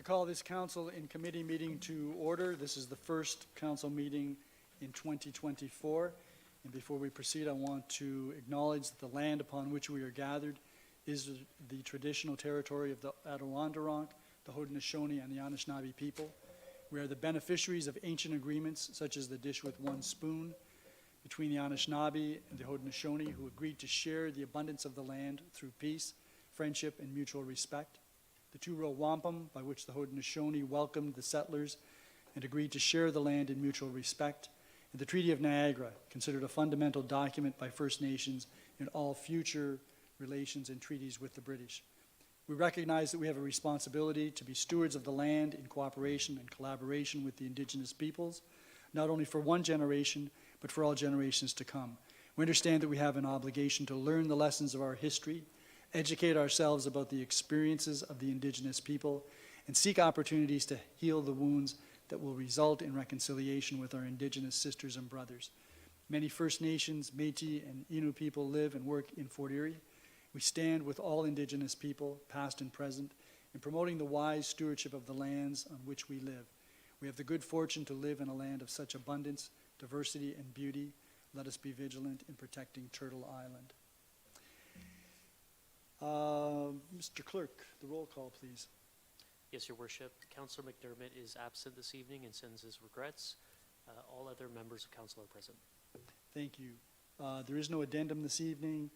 call this council in committee meeting to order. This is the first council meeting in 2024. And before we proceed, I want to acknowledge that the land upon which we are gathered is the traditional territory of the Adirondack, the Haudenosaunee, and the Anishinaabe people. We are the beneficiaries of ancient agreements such as the dish with one spoon between the Anishinaabe and the Haudenosaunee, who agreed to share the abundance of the land through peace, friendship, and mutual respect. The two-row wampum, by which the Haudenosaunee welcomed the settlers and agreed to share the land in mutual respect. And the Treaty of Niagara, considered a fundamental document by First Nations in all future relations and treaties with the British. We recognize that we have a responsibility to be stewards of the land in cooperation and collaboration with the Indigenous peoples, not only for one generation, but for all generations to come. We understand that we have an obligation to learn the lessons of our history, educate ourselves about the experiences of the Indigenous people, and seek opportunities to heal the wounds that will result in reconciliation with our Indigenous sisters and brothers. Many First Nations, Métis, and Innu people live and work in Fort Erie. We stand with all Indigenous people, past and present, in promoting the wise stewardship of the lands on which we live. We have the good fortune to live in a land of such abundance, diversity, and beauty. Let us be vigilant in protecting Turtle Island. Mr. Clerk, the roll call, please. Yes, Your Worship. Councillor McDermott is absent this evening and sends his regrets. All other members of council are present. Thank you. There is no addendum this evening.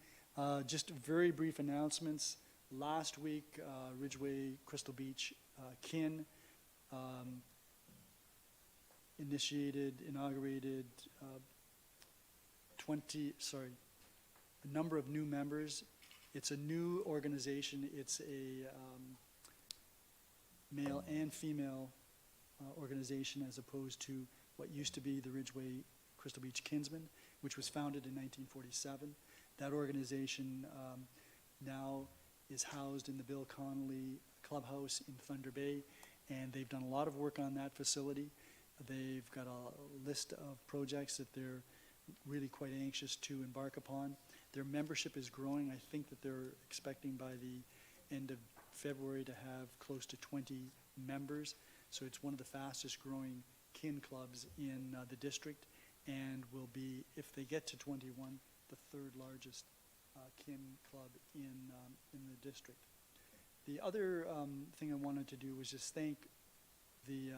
Just very brief announcements. Last week, Ridgeway Crystal Beach Kin inaugurated a number of new members. It's a new organization. It's a male and female organization as opposed to what used to be the Ridgeway Crystal Beach Kinsmen, which was founded in 1947. That organization now is housed in the Bill Connolly Clubhouse in Thunder Bay, and they've done a lot of work on that facility. They've got a list of projects that they're really quite anxious to embark upon. Their membership is growing. I think that they're expecting by the end of February to have close to 20 members. So it's one of the fastest growing kin clubs in the district, and will be, if they get to 21, the third largest kin club in the district. The other thing I wanted to do was just thank the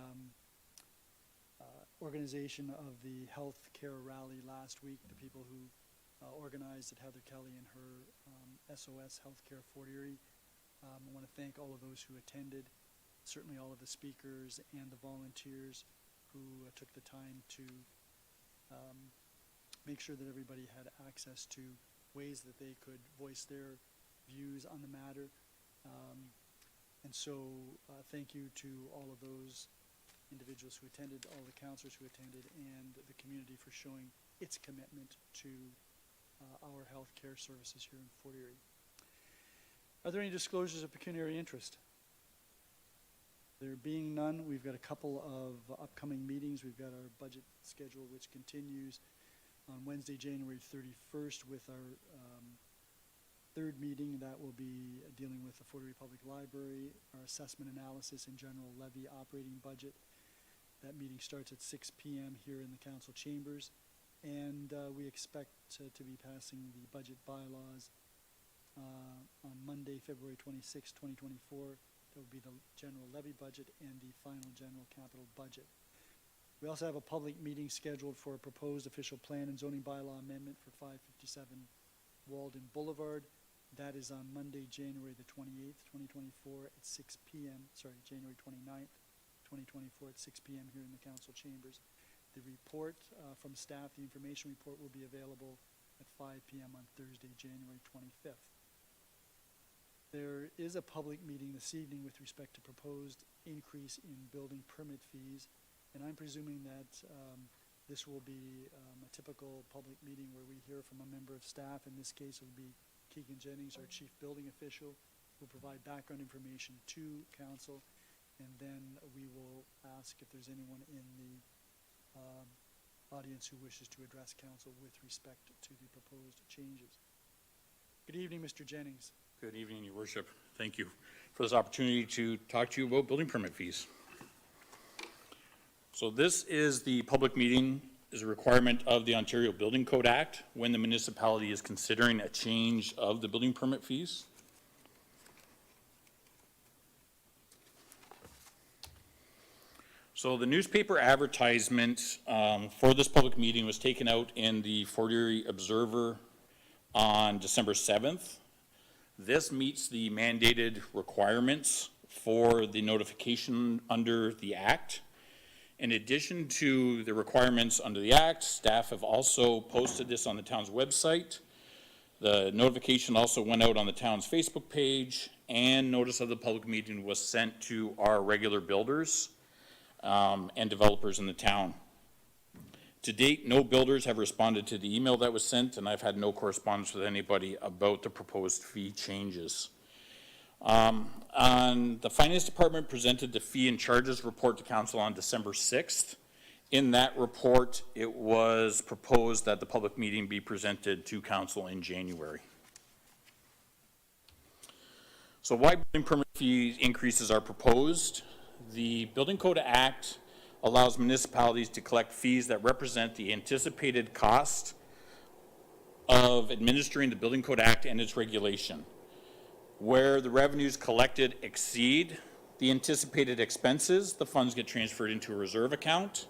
organization of the health care rally last week, the people who organized it, Heather Kelly and her SOS Healthcare Fort Erie. I want to thank all of those who attended, certainly all of the speakers and the volunteers who took the time to make sure that everybody had access to ways that they could voice their views on the matter. And so thank you to all of those individuals who attended, all the councillors who attended, and the community for showing its commitment to our health care services here in Fort Erie. Are there any disclosures of pecuniary interest? There being none, we've got a couple of upcoming meetings. We've got our budget schedule, which continues on Wednesday, January 31st with our third meeting. That will be dealing with the Fort Erie Public Library, our assessment analysis and general levy operating budget. That meeting starts at 6 p.m. here in the council chambers, and we expect to be passing the budget bylaws on Monday, February 26, 2024. That would be the general levy budget and the final general capital budget. We also have a public meeting scheduled for a proposed official plan and zoning bylaw amendment for 557 Walden Boulevard. That is on Monday, January the 28th, 2024 at 6 p.m. Sorry, January 29th, 2024 at 6 p.m. here in the council chambers. The report from staff, the information report, will be available at 5 p.m. on Thursday, January 25th. There is a public meeting this evening with respect to proposed increase in building permit fees, and I'm presuming that this will be a typical public meeting where we hear from a member of staff. In this case, it will be Keegan Jennings, our chief building official, who will provide background information to council, and then we will ask if there's anyone in the audience who wishes to address council with respect to the proposed changes. Good evening, Mr. Jennings. Good evening, Your Worship. Thank you for this opportunity to talk to you about building permit fees. So this is the public meeting is a requirement of the Ontario Building Code Act when the municipality is considering a change of the building permit fees. So the newspaper advertisement for this public meeting was taken out in the Fort Erie Observer on December 7th. This meets the mandated requirements for the notification under the Act. In addition to the requirements under the Act, staff have also posted this on the town's website. The notification also went out on the town's Facebook page, and notice of the public meeting was sent to our regular builders and developers in the town. To date, no builders have responded to the email that was sent, and I've had no correspondence with anybody about the proposed fee changes. The Finance Department presented the fee and charges report to Council on December 6th. In that report, it was proposed that the public meeting be presented to Council in January. So why building permit fee increases are proposed? The Building Code Act allows municipalities to collect fees that represent the anticipated cost of administering the Building Code Act and its regulation. Where the revenues collected exceed the anticipated expenses, the funds get transferred into a reserve account.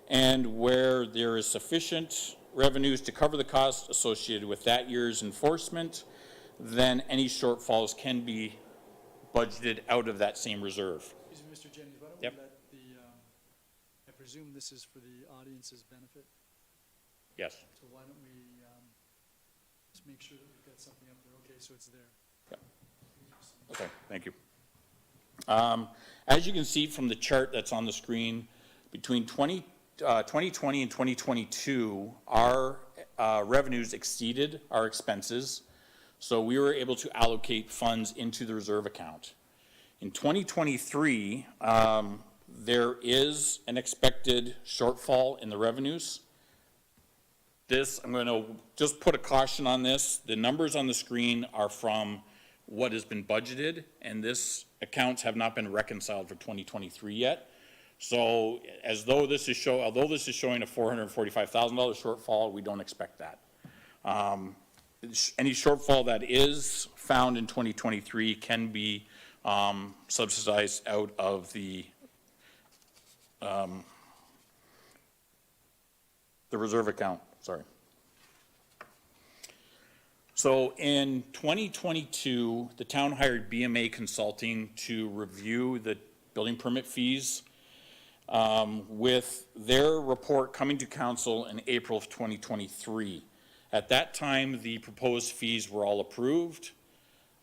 And where there is sufficient revenues to cover the costs associated with that year's enforcement, then any shortfalls can be budgeted out of that same reserve. Excuse me, Mr. Jennings, why don't Yep. we let the, I presume this is for the audience's benefit, Yes. so why don't we just make sure that we've got something up there, okay, so it's there. Yep. Okay, thank you. As you can see from the chart that's on the screen, between 2020 and 2022, our revenues exceeded our expenses, so we were able to allocate funds into the reserve account. In 2023, there is an expected shortfall in the revenues. This, I'm going to just put a caution on this. The numbers on the screen are from what has been budgeted, and this accounts have not been reconciled for 2023 yet. So although this is showing a $445,000 shortfall, we don't expect that. Any shortfall that is found in 2023 can be subsidized out of the reserve account, sorry. So in 2022, the town hired BMA Consulting to review the building permit fees, with their report coming to council in April of 2023. At that time, the proposed fees were all approved.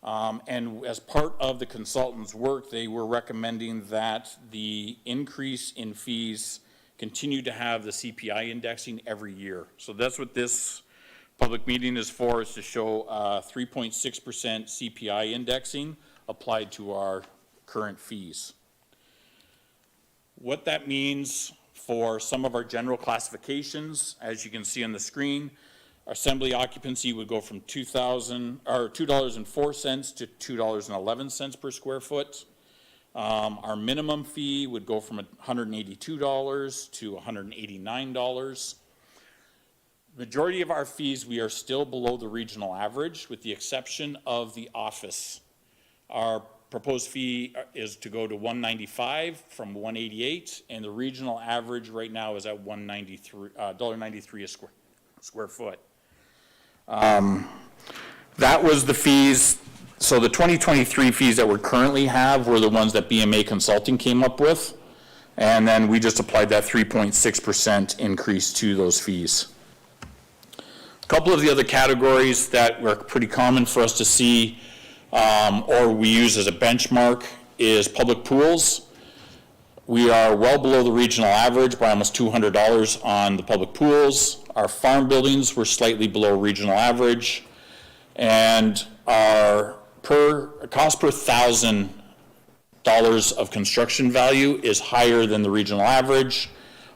And as part of the consultant's work, they were recommending that the increase in fees continue to have the CPI indexing every year. So that's what this public meeting is for, is to show 3.6% CPI indexing applied to our current fees. What that means for some of our general classifications, as you can see on the screen, assembly occupancy would go from $2.04 to $2.11 per square foot. Our minimum fee would go from $182 to $189. Majority of our fees, we are still below the regional average, with the exception of the office. Our proposed fee is to go to $195 from $188, and the regional average right now is at $193 a square foot. That was the fees. So the 2023 fees that we currently have were the ones that BMA Consulting came up with, and then we just applied that 3.6% increase to those fees. A couple of the other categories that were pretty common for us to see, or we use as a benchmark, is public pools. We are well below the regional average by almost $200 on the public pools. Our farm buildings were slightly below regional average, and our cost per $1,000 of construction value is higher than the regional average.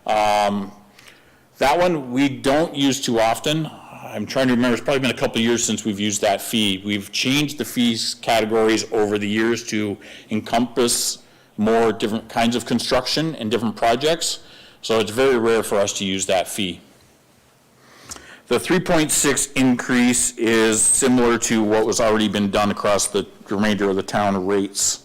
That one we don't use too often. I'm trying to remember, it's probably been a couple of years since we've used that fee. We've changed the fees categories over the years to encompass more different kinds of construction and different projects, so it's very rare for us to use that fee. The 3.6 increase is similar to what was already been done across the remainder of the town rates.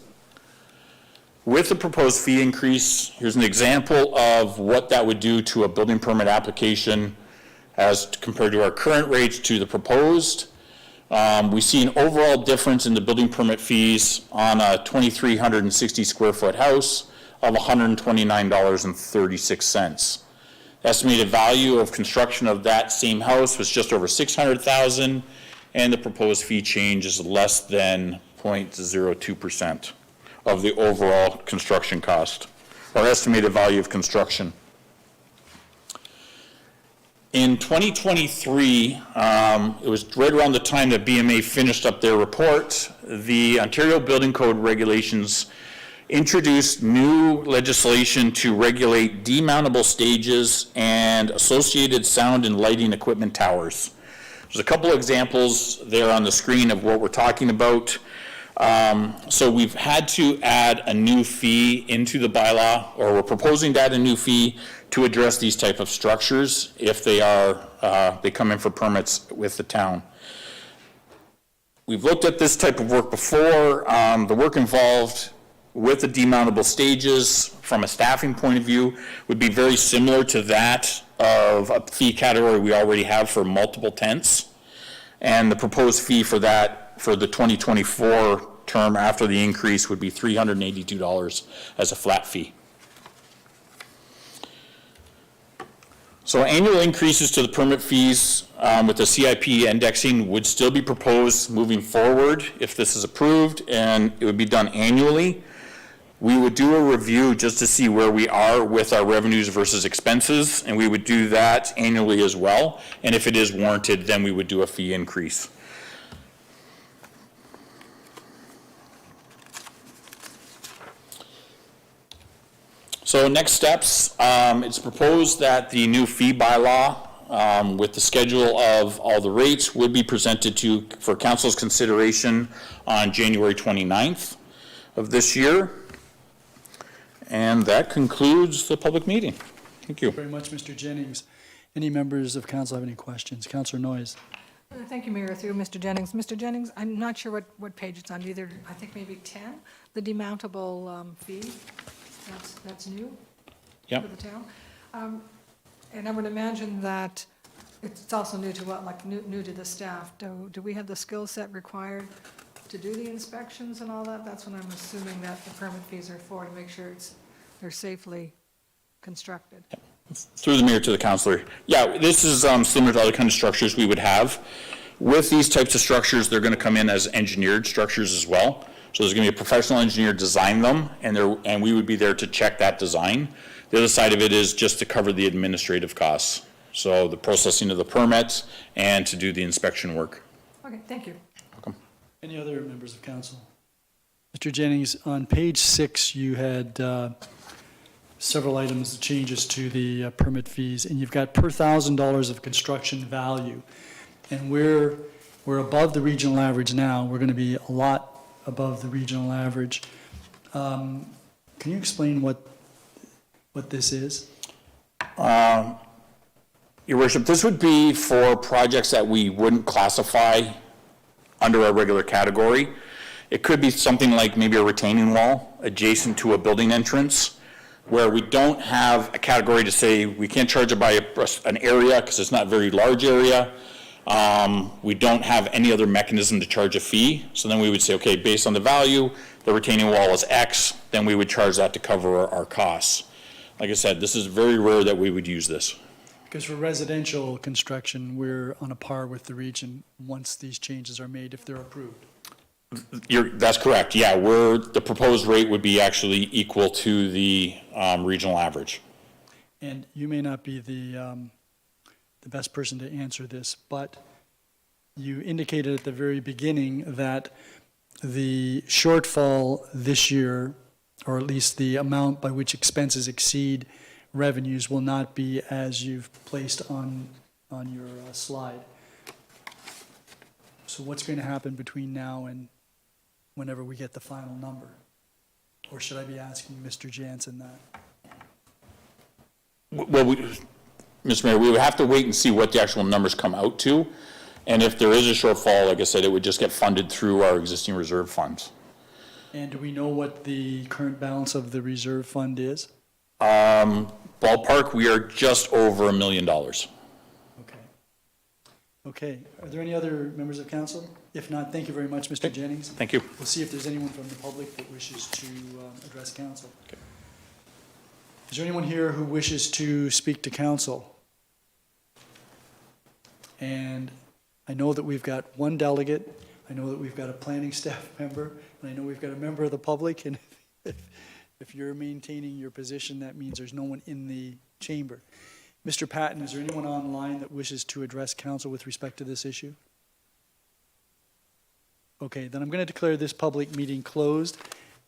With the proposed fee increase, here's an example of what that would do to a building permit application as compared to our current rates to the proposed. We see an overall difference in the building permit fees on a 2,360 square foot house of $129.36. Estimated value of construction of that same house was just over $600,000, and the proposed fee change is less than 0.02% of the overall construction cost, or estimated value of construction. In 2023, it was right around the time that BMA finished up their report, the Ontario Building Code regulations introduced new legislation to regulate demountable stages and associated sound and lighting equipment towers. There's a couple examples there on the screen of what we're talking about. So we've had to add a new fee into the bylaw, or we're proposing to add a new fee to address these type of structures if they come in for permits with the town. We've looked at this type of work before. The work involved with the demountable stages from a staffing point of view would be very similar to that of a fee category we already have for multiple tents. And the proposed fee for that for the 2024 term after the increase would be $382 as a flat fee. So annual increases to the permit fees with the CIP indexing would still be proposed moving forward if this is approved, and it would be done annually. We would do a review just to see where we are with our revenues versus expenses, and we would do that annually as well. And if it is warranted, then we would do a fee increase. So next steps, it's proposed that the new fee bylaw with the schedule of all the rates would be presented for council's consideration on January 29th of this year. And that concludes the public meeting. Thank you. Very much, Mr. Jennings. Any members of council have any questions? Councillor Noyes. Thank you, Mayor, through Mr. Jennings. Mr. Jennings, I'm not sure what page it's on either. I think maybe 10, the demountable fee. That's new Yep. for the town. And I would imagine that it's also new to new to the staff. Do we have the skill set required to do the inspections and all that? That's what I'm assuming that the permit fees are for, to make sure they're safely constructed. Through the mayor to the councillor. Yeah, this is similar to other kind of structures we would have. With these types of structures, they're going to come in as engineered structures as well. So there's going to be a professional engineer design them, and we would be there to check that design. The other side of it is just to cover the administrative costs. So the processing of the permits and to do the inspection work. Okay, thank you. Welcome. Any other members of council? Mr. Jennings, on page 6, you had several items, changes to the permit fees, and you've got per $1,000 of construction value. And we're above the regional average now. We're going to be a lot above the regional average. Can you explain what this is? Your worship, this would be for projects that we wouldn't classify under our regular category. It could be something like maybe a retaining wall adjacent to a building entrance, where we don't have a category to say we can't charge it by an area because it's not a very large area. We don't have any other mechanism to charge a fee. So then we would say, okay, based on the value, the retaining wall is X, then we would charge that to cover our costs. Like I said, this is very rare that we would use this. Because for residential construction, we're on a par with the region once these changes are made, if they're approved. That's correct, yeah. The proposed rate would be actually equal to the regional average. And you may not be the best person to answer this, but you indicated at the very beginning that the shortfall this year, or at least the amount by which expenses exceed revenues, will not be as you've placed on your slide. So what's going to happen between now and whenever we get the final number? Or should I be asking Mr. Jansen that? Well, Mr. Mayor, we would have to wait and see what the actual numbers come out to. And if there is a shortfall, like I said, it would just get funded through our existing reserve funds. And do we know what the current balance of the reserve fund is? Ballpark, we are just over $1 million. Okay. Okay, are there any other members of council? If not, thank you very much, Mr. Jennings. Thank you. We'll see if there's anyone from the public that wishes to address council. Okay. Is there anyone here who wishes to speak to council? And I know that we've got one delegate, I know that we've got a planning staff member, and I know we've got a member of the public, and if you're maintaining your position, that means there's no one in the chamber. Mr. Patton, is there anyone online that wishes to address council with respect to this issue? Okay, then I'm going to declare this public meeting closed,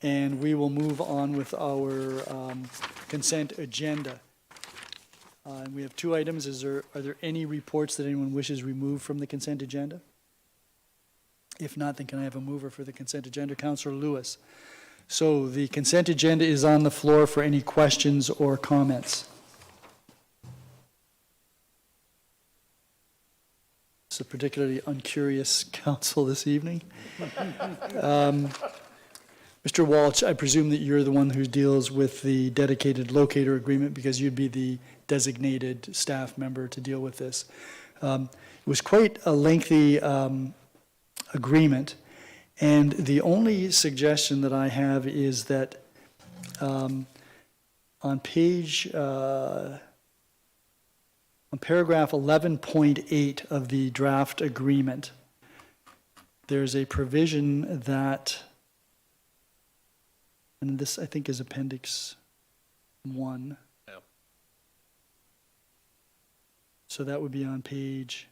and we will move on with our consent agenda. And we have two items. Are there any reports that anyone wishes removed from the consent agenda? If not, then can I have a mover for the consent agenda? Councillor Lewis. So the consent agenda is on the floor for any questions or comments. It's a particularly uncurious council this evening. Mr. Walsh, I presume that you're the one who deals with the dedicated locator agreement because you'd be the designated staff member to deal with this. It was quite a lengthy agreement, and the only suggestion that I have is that on paragraph 11.8 of the draft agreement, there's a provision that, and this I think is Appendix 1. Yeah. So that would be on page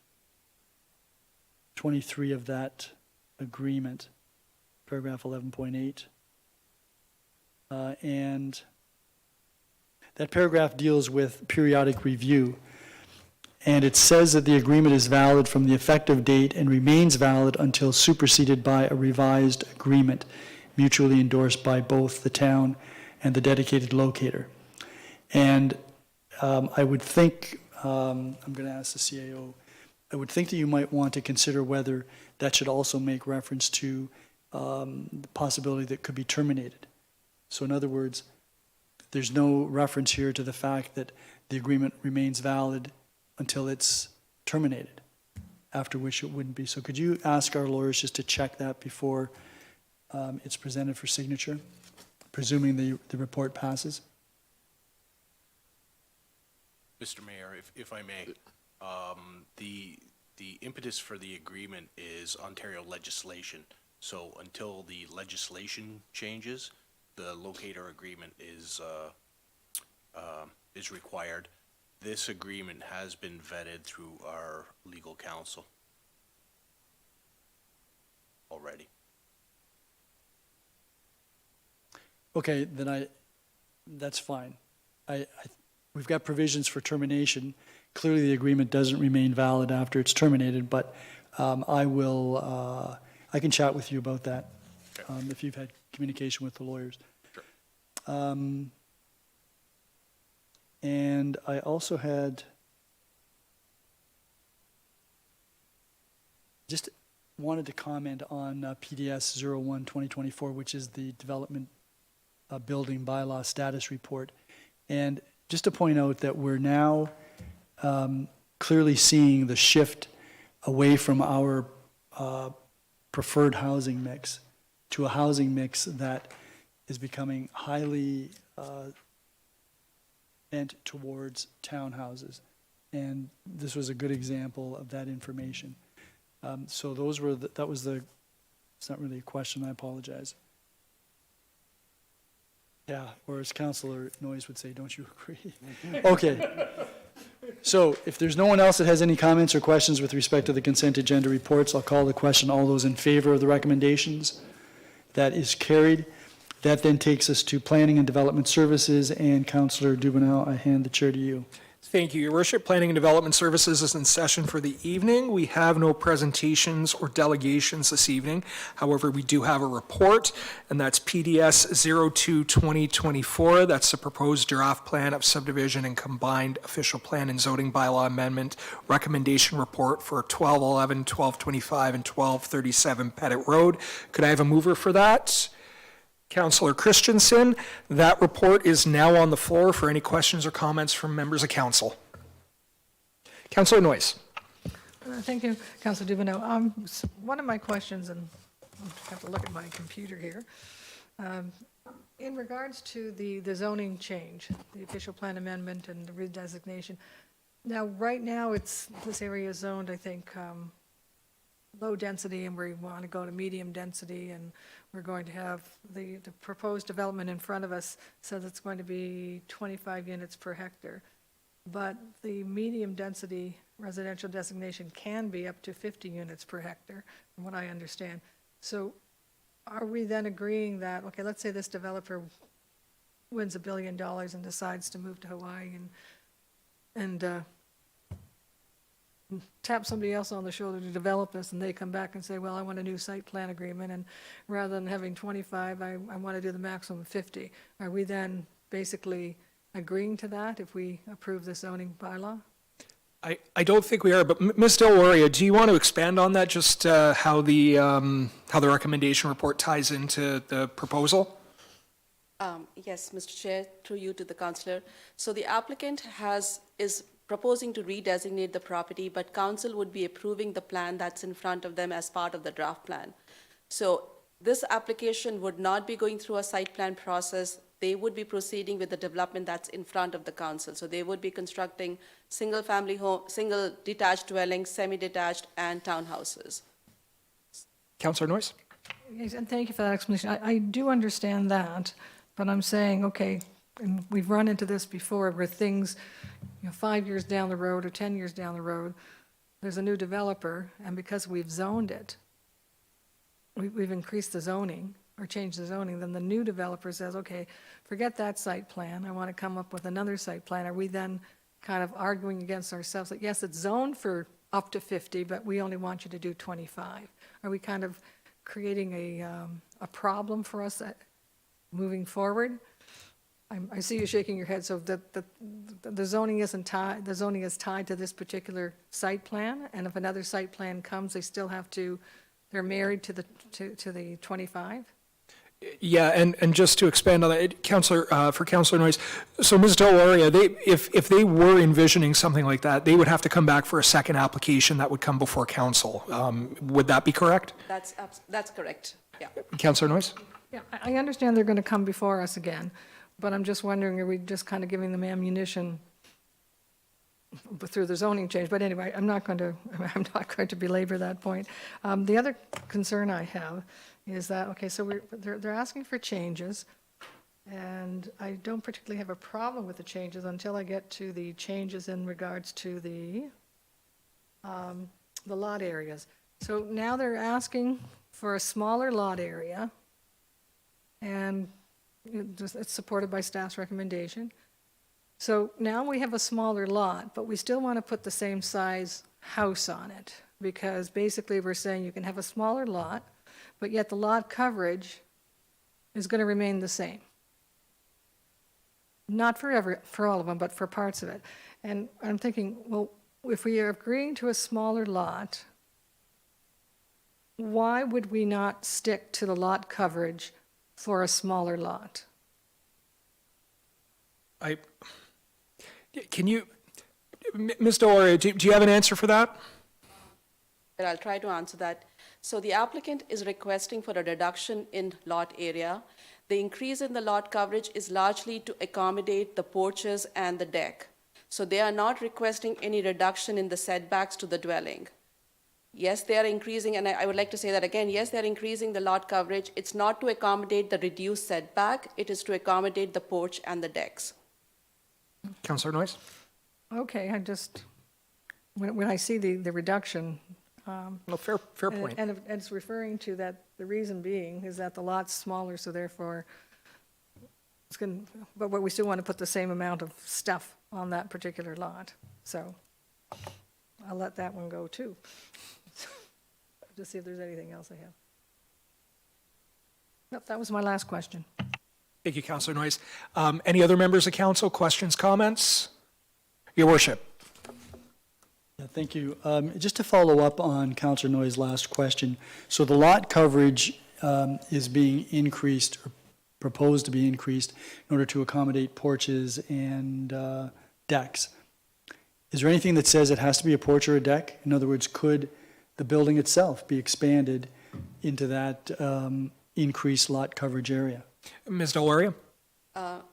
23 of that agreement, paragraph 11.8. And that paragraph deals with periodic review. And it says that the agreement is valid from the effective date and remains valid until superseded by a revised agreement mutually endorsed by both the town and the dedicated locator. And I would think, I'm going to ask the CAO, I would think that you might want to consider whether that should also make reference to the possibility that it could be terminated. So in other words, there's no reference here to the fact that the agreement remains valid until it's terminated, after which it wouldn't be. So could you ask our lawyers just to check that before it's presented for signature, presuming the report passes? Mr. Mayor, if I may, the impetus for the agreement is Ontario legislation. So until the legislation changes, the locator agreement is required. This agreement has been vetted through our legal counsel already. Okay, then that's fine. We've got provisions for termination. Clearly, the agreement doesn't remain valid after it's terminated, but I can chat with you about that if you've had communication with the lawyers. Sure. And I also had just wanted to comment on PDS 01-2024, which is the Development Building Bylaw Status Report. And just to point out that we're now clearly seeing the shift away from our preferred housing mix to a housing mix that is becoming highly bent towards townhouses. And this was a good example of that information. So those were, that was the, it's not really a question, I apologize. Yeah, or as Councillor Noyes would say, don't you agree? Okay. So if there's no one else that has any comments or questions with respect to the consent agenda reports, I'll call the question. All those in favor of the recommendations? That is carried. That then takes us to Planning and Development Services, and Councillor Dubanow, I hand the chair to you. Thank you, Your Worship. Planning and Development Services is in session for the evening. We have no presentations or delegations this evening. However, we do have a report, and that's PDS 02-2024. That's the proposed draft plan of subdivision and combined official plan and zoning bylaw amendment recommendation report for 1211, 1225, and 1237 Pettit Road. Could I have a mover for that? Councillor Christensen. That report is now on the floor for any questions or comments from members of council. Councillor Noyes. Thank you, Councillor Dubanow. One of my questions, and I have to look at my computer here, in regards to the zoning change, the official plan amendment and the redesignation. Now, right now, this area is zoned, I think, low density, and we want to go to medium density, and we're going to have the proposed development in front of us says it's going to be 25 units per hectare. But the medium density residential designation can be up to 50 units per hectare, from what I understand. So are we then agreeing that, okay, let's say this developer wins $1 billion and decides to move to Hawaii and tap somebody else on the shoulder to develop this, and they come back and say, well, I want a new site plan agreement, and rather than having 25, I want to do the maximum 50. Are we then basically agreeing to that if we approve the zoning bylaw? I don't think we are, but Ms. Del do you want to expand on that, just how the recommendation report ties into the proposal? Yes, Mr. Chair, through you to the councillor. So the applicant is proposing to redesignate the property, but council would be approving the plan that's in front of them as part of the draft plan. So this application would not be going through a site plan process. They would be proceeding with the development that's in front of the council. So they would be constructing single-family home, single detached dwellings, semi-detached, and townhouses. Councillor Noyes? Yes, and thank you for that explanation. I do understand that, but I'm saying, okay, and we've run into this before where things, 5 years down the road or 10 years down the road, there's a new developer, and because we've zoned it, we've increased the zoning or changed the zoning, then the new developer says, okay, forget that site plan, I want to come up with another site plan. Are we then kind of arguing against ourselves that, yes, it's zoned for up to 50, but we only want you to do 25? Are we kind of creating a problem for us moving forward? I see you shaking your head, so the zoning isn't tied, the zoning is tied to this particular site plan, and if another site plan comes, they still have to, they're married to the 25? Yeah, and just to expand on that, Councillor, for Councillor Noyes, so Ms. Del if they were envisioning something like that, they would have to come back for a second application that would come before council. Would that be correct? That's correct, yeah. Councillor Noyes? Yeah, I understand they're going to come before us again, but I'm just wondering, are we just kind of giving them ammunition through the zoning change? But anyway, I'm not going to belabor that point. The other concern I have is that, okay, so they're asking for changes, and I don't particularly have a problem with the changes until I get to the changes in regards to the lot areas. So now they're asking for a smaller lot area, and it's supported by staff's recommendation. So now we have a smaller lot, but we still want to put the same size house on it, because basically we're saying you can have a smaller lot, but yet the lot coverage is going to remain the same. Not for all of them, but for parts of it. And I'm thinking, well, if we are agreeing to a smaller lot, why would we not stick to the lot coverage for a smaller lot? Can you, Ms. Del do you have an answer for that? I'll try to answer that. So the applicant is requesting for a reduction in lot area. The increase in the lot coverage is largely to accommodate the porches and the deck. So they are not requesting any reduction in the setbacks to the dwelling. Yes, they are increasing, and I would like to say that again, yes, they're increasing the lot coverage. It's not to accommodate the reduced setback, it is to accommodate the porch and the decks. Councillor Noyes? Okay, I just, when I see the reduction, No, fair point. and it's referring to that, the reason being is that the lot's smaller, so therefore It's going, but we still want to put the same amount of stuff on that particular lot. So I'll let that one go too. Just see if there's anything else I have. Nope, that was my last question. Thank you, Councillor Noyes. Any other members of council, questions, comments? Your worship. Yeah, thank you. Just to follow up on Councillor Noyes' last question, so the lot coverage is being increased, or proposed to be increased, in order to accommodate porches and decks. Is there anything that says it has to be a porch or a deck? In other words, could the building itself be expanded into that increased lot coverage area? Ms. Deloria?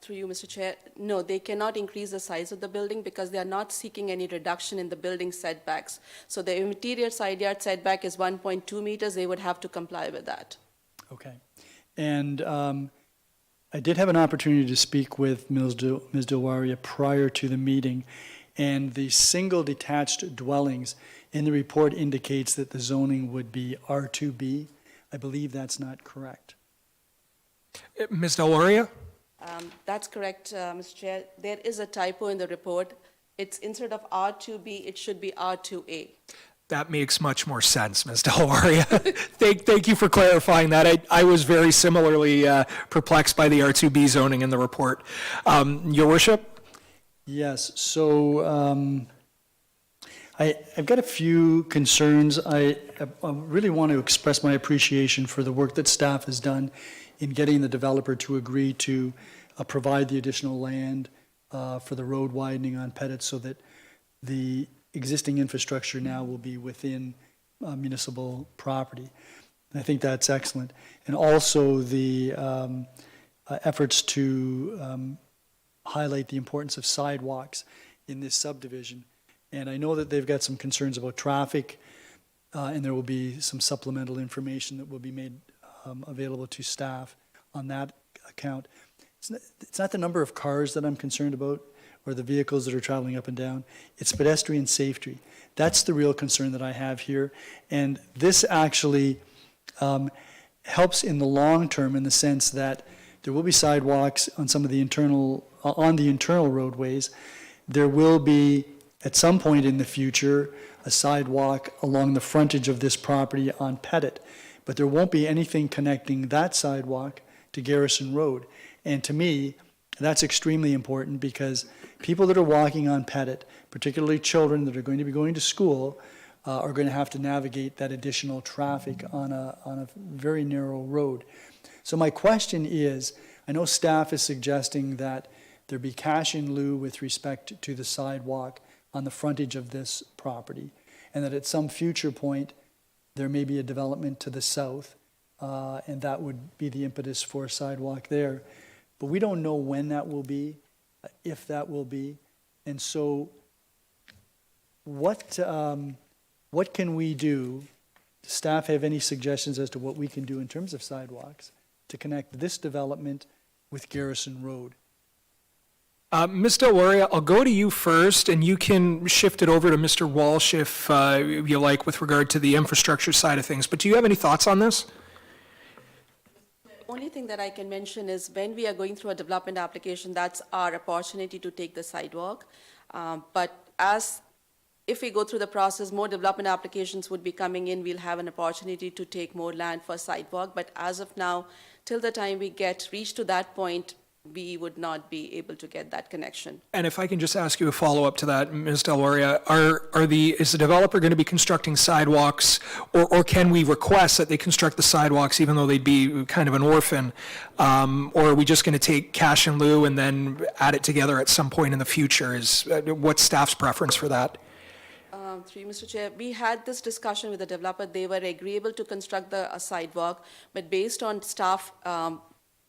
Through you, Mr. Chair, no, they cannot increase the size of the building because they are not seeking any reduction in the building setbacks. So the interior side yard setback is 1.2 meters, they would have to comply with that. Okay. And I did have an opportunity to speak with Ms. Dilwaria prior to the meeting, and the single detached dwellings in the report indicates that the zoning would be R2B. I believe that's not correct. Ms. Deloria? That's correct, Mr. Chair. There is a typo in the report. It's instead of R2B, it should be R2A. That makes much more sense, Ms. Deloria. Thank you for clarifying that. I was very similarly perplexed by the R2B zoning in the report. Your worship? Yes, so I've got a few concerns. I really want to express my appreciation for the work that staff has done in getting the developer to agree to provide the additional land for the road widening on Pettit so that the existing infrastructure now will be within municipal property. I think that's excellent. And also the efforts to highlight the importance of sidewalks in this subdivision. And I know that they've got some concerns about traffic, and there will be some supplemental information that will be made available to staff on that account. It's not the number of cars that I'm concerned about or the vehicles that are traveling up and down. It's pedestrian safety. That's the real concern that I have here. And this actually helps in the long term in the sense that there will be sidewalks on some of the internal roadways. There will be, at some point in the future, a sidewalk along the frontage of this property on Pettit. But there won't be anything connecting that sidewalk to Garrison Road. And to me, that's extremely important because people that are walking on Pettit, particularly children that are going to be going to school, are going to have to navigate that additional traffic on a very narrow road. So my question is, I know staff is suggesting that there be cash in lieu with respect to the sidewalk on the frontage of this property, and that at some future point, there may be a development to the south, and that would be the impetus for a sidewalk there. But we don't know when that will be, if that will be. And so what can we do? Does staff have any suggestions as to what we can do in terms of sidewalks to connect this development with Garrison Road? Ms. Deloria, I'll go to you first, and you can shift it over to Mr. Walsh if you like with regard to the infrastructure side of things. But do you have any thoughts on this? Only thing that I can mention is when we are going through a development application, that's our opportunity to take the sidewalk. But if we go through the process, more development applications would be coming in, we'll have an opportunity to take more land for sidewalk. But as of now, till the time we reach to that point, we would not be able to get that connection. And if I can just ask you a follow-up to that, Ms. Deloria, is the developer going to be constructing sidewalks, or can we request that they construct the sidewalks even though they'd be kind of an orphan? Or are we just going to take cash in lieu and then add it together at some point in the future? What's staff's preference for that? Through you, Mr. Chair, we had this discussion with the developer. They were agreeable to construct a sidewalk, but based on staff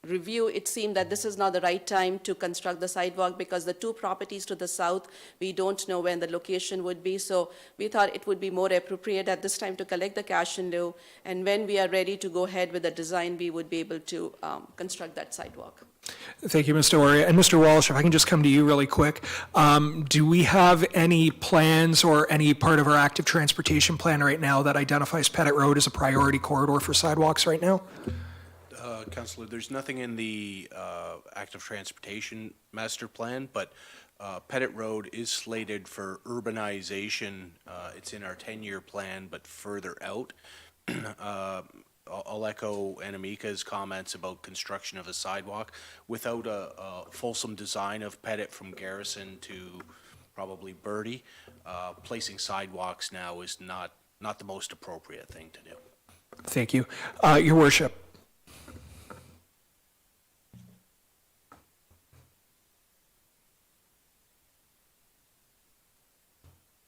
review, it seemed that this is not the right time to construct the sidewalk because the two properties to the south, we don't know when the location would be. So we thought it would be more appropriate at this time to collect the cash in lieu. And when we are ready to go ahead with the design, we would be able to construct that sidewalk. Thank you, Mr. Deloria. And Mr. Walsh, if I can just come to you really quick. Do we have any plans or any part of our active transportation plan right now that identifies Pettit Road as a priority corridor for sidewalks right now? Councillor, there's nothing in the active transportation master plan, but Pettit Road is slated for urbanization. It's in our 10-year plan, but further out. I'll echo Anamika's comments about construction of a sidewalk. Without a fulsome design of Pettit from Garrison to probably Birdie, placing sidewalks now is not the most appropriate thing to do. Thank you. Your worship.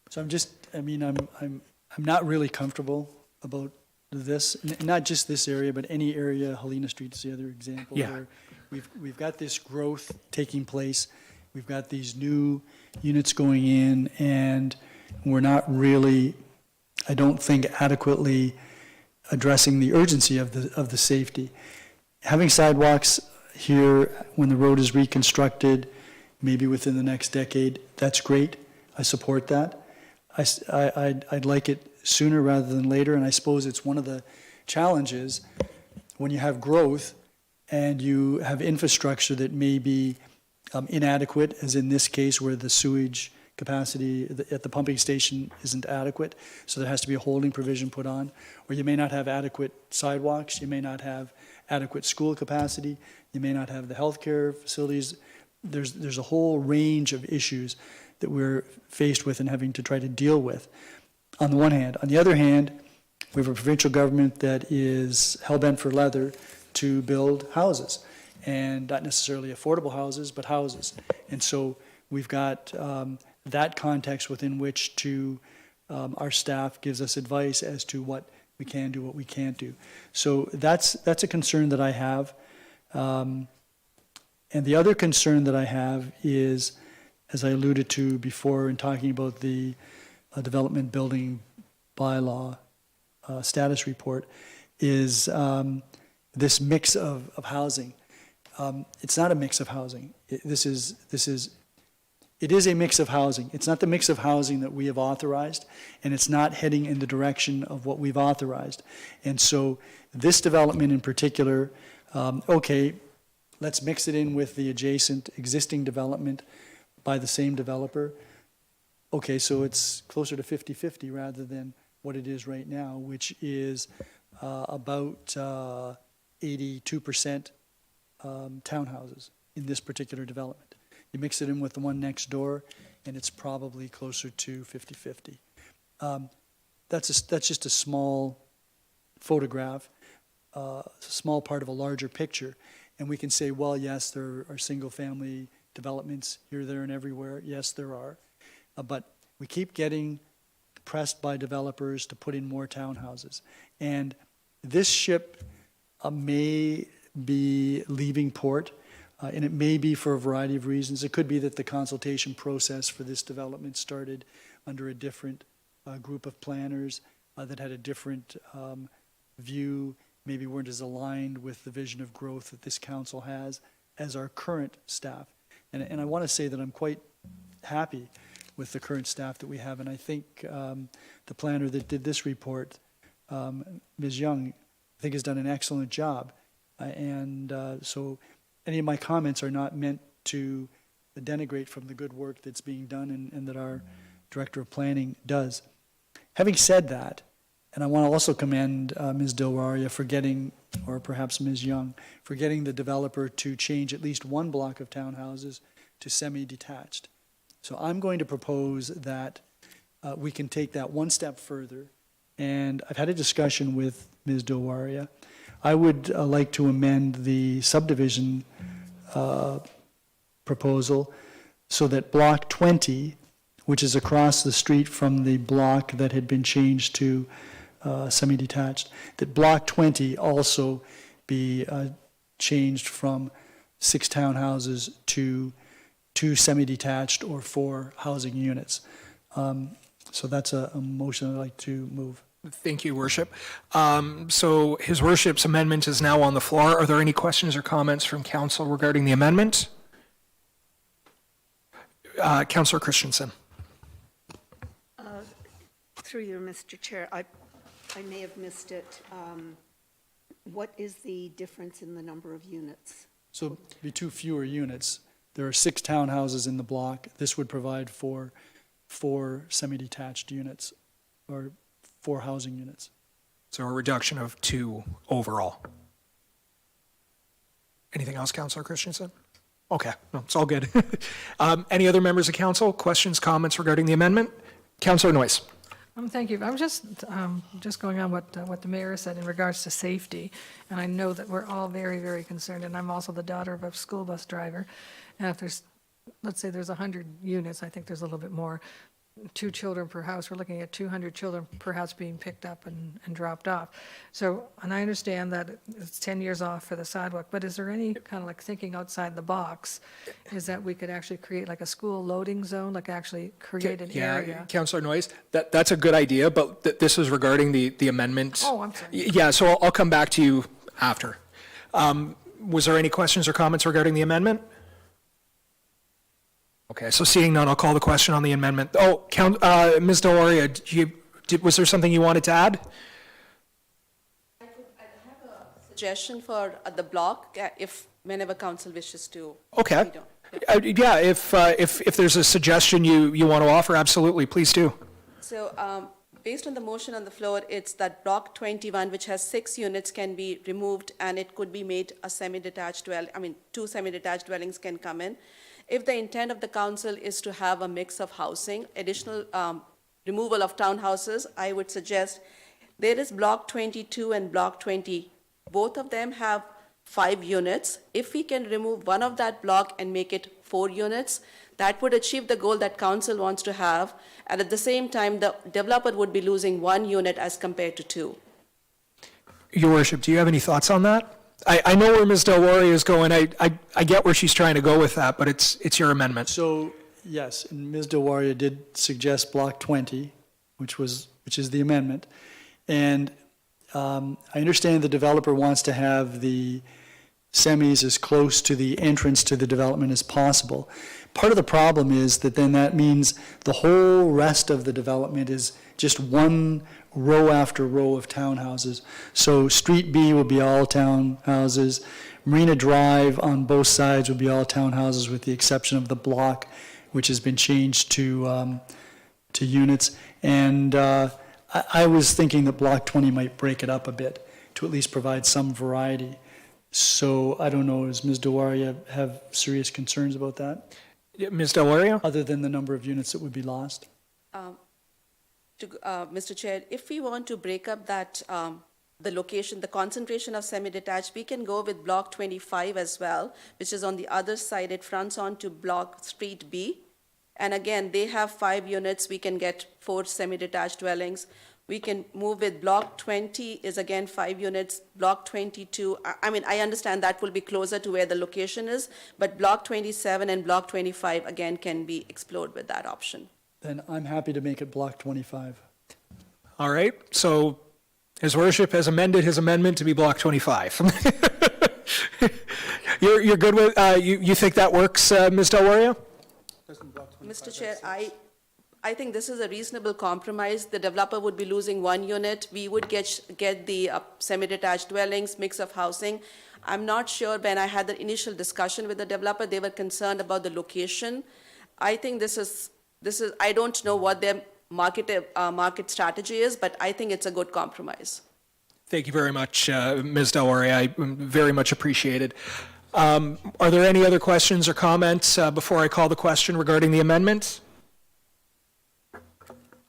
So I'm not really comfortable about this, not just this area, but any area. Helena Street is the other example. Yeah. Where we've got this growth taking place. We've got these new units going in, and we're not really, I don't think, adequately addressing the urgency of the safety. Having sidewalks here when the road is reconstructed, maybe within the next decade, that's great. I support that. I'd like it sooner rather than later, and I suppose it's one of the challenges when you have growth and you have infrastructure that may be inadequate, as in this case where the sewage capacity at the pumping station isn't adequate, so there has to be a holding provision put on, or you may not have adequate sidewalks, you may not have adequate school capacity, you may not have the healthcare facilities. There's a whole range of issues that we're faced with and having to try to deal with, on the one hand. On the other hand, we have a provincial government that is hell-bent for leather to build houses, and not necessarily affordable houses, but houses. And so we've got that context within which to, our staff gives us advice as to what we can do, what we can't do. So that's a concern that I have. And the other concern that I have is, as I alluded to before in talking about the development building bylaw status report, is this mix of housing. It's not a mix of housing. It is a mix of housing. It's not the mix of housing that we have authorized, and it's not heading in the direction of what we've authorized. And so this development in particular, okay, let's mix it in with the adjacent existing development by the same developer. Okay, so it's closer to 50-50 rather than what it is right now, which is about 82% townhouses in this particular development. You mix it in with the one next door, and it's probably closer to 50-50. That's just a small photograph, a small part of a larger picture. And we can say, well, yes, there are single-family developments here, there, and everywhere. Yes, there are. But we keep getting pressed by developers to put in more townhouses. And this ship may be leaving port, and it may be for a variety of reasons. It could be that the consultation process for this development started under a different group of planners that had a different view, maybe weren't as aligned with the vision of growth that this council has as our current staff. And I want to say that I'm quite happy with the current staff that we have, and I think the planner that did this report, Ms. Young, I think has done an excellent job. So any of my comments are not meant to denigrate from the good work that's being done and that our Director of Planning does. Having said that, and I want to also commend Ms. Dilwaria for getting, or perhaps Ms. Young, for getting the developer to change at least one block of townhouses to semi-detached. So I'm going to propose that we can take that one step further, and I've had a discussion with Ms. Dilwaria. I would like to amend the subdivision proposal so that block 20, which is across the street from the block that had been changed to semi-detached, that block 20 also be changed from 6 townhouses to 2 semi-detached or 4 housing units. So that's a motion I'd like to move. Thank you, Worship. So His Worship's amendment is now on the floor. Are there any questions or comments from Council regarding the amendment? Councillor Christensen. Through you, Mr. Chair, I may have missed it. What is the difference in the number of units? So it'd be 2 fewer units. There are 6 townhouses in the block. This would provide for 4 semi-detached units, or 4 housing units. So a reduction of 2 overall. Anything else, Councillor Christensen? Okay, no, it's all good. Any other members of council, questions, comments regarding the amendment? Councillor Noyes. Thank you. I'm just going on what the mayor said in regards to safety. And I know that we're all very, very concerned, and I'm also the daughter of a school bus driver. And if there's, let's say there's 100 units, I think there's a little bit more, 2 children per house, we're looking at 200 children per house being picked up and dropped off. So, and I understand that it's 10 years off for the sidewalk, but is there any kind of like thinking outside the box? Is that we could actually create like a school loading zone, like actually create an area? Yeah, Councillor Noyes, that's a good idea, but this is regarding the amendment. Oh, I'm sorry. Yeah, so I'll come back to you after. Was there any questions or comments regarding the amendment? Okay, so seeing none, I'll call the question on the amendment. Oh, Ms. Deloria, was there something you wanted to add? I have a suggestion for the block, if, whenever council wishes to. Okay. We don't. Yeah, if there's a suggestion you want to offer, absolutely, please do. So, based on the motion on the floor, it's that block 21, which has 6 units, can be removed, and it could be made a semi-detached 2 semi-detached dwellings can come in. If the intent of the council is to have a mix of housing, additional removal of townhouses, I would suggest there is block 22 and block 20. Both of them have 5 units. If we can remove one of that block and make it 4 units, that would achieve the goal that council wants to have. And at the same time, the developer would be losing 1 unit as compared to 2. Your worship, do you have any thoughts on that? I know where Ms. Deloria is going. I get where she's trying to go with that, but it's your amendment. So, yes, and Ms. Delwaria did suggest block 20, which is the amendment. And I understand the developer wants to have the semis as close to the entrance to the development as possible. Part of the problem is that then that means the whole rest of the development is just one row after row of townhouses. So Street B will be all townhouses. Marina Drive on both sides will be all townhouses with the exception of the block, which has been changed to units. And I was thinking that block 20 might break it up a bit to at least provide some variety. So I don't know, does Ms. Dewaria have serious concerns about that, Ms. Deloria? other than the number of units that would be lost? Mr. Chair, if we want to break up that, the location, the concentration of semi-detached, we can go with block 25 as well, which is on the other side. It fronts on to block Street B. And again, they have 5 units. We can get 4 semi-detached dwellings. We can move with block 20 is again 5 units. Block 22, I understand that will be closer to where the location is, but block 27 and block 25 again can be explored with that option. Then I'm happy to make it block 25. All right, so his worship has amended his amendment to be block 25. You're good with, you think that works, Ms. Deloria? Mr. Chair, I think this is a reasonable compromise. The developer would be losing 1 unit. We would get the semi-detached dwellings, mix of housing. I'm not sure, when I had the initial discussion with the developer, they were concerned about the location. I think this is, I don't know what their market strategy is, but I think it's a good compromise. Thank you very much, Ms. Deloria. I very much appreciate it. Are there any other questions or comments before I call the question regarding the amendment?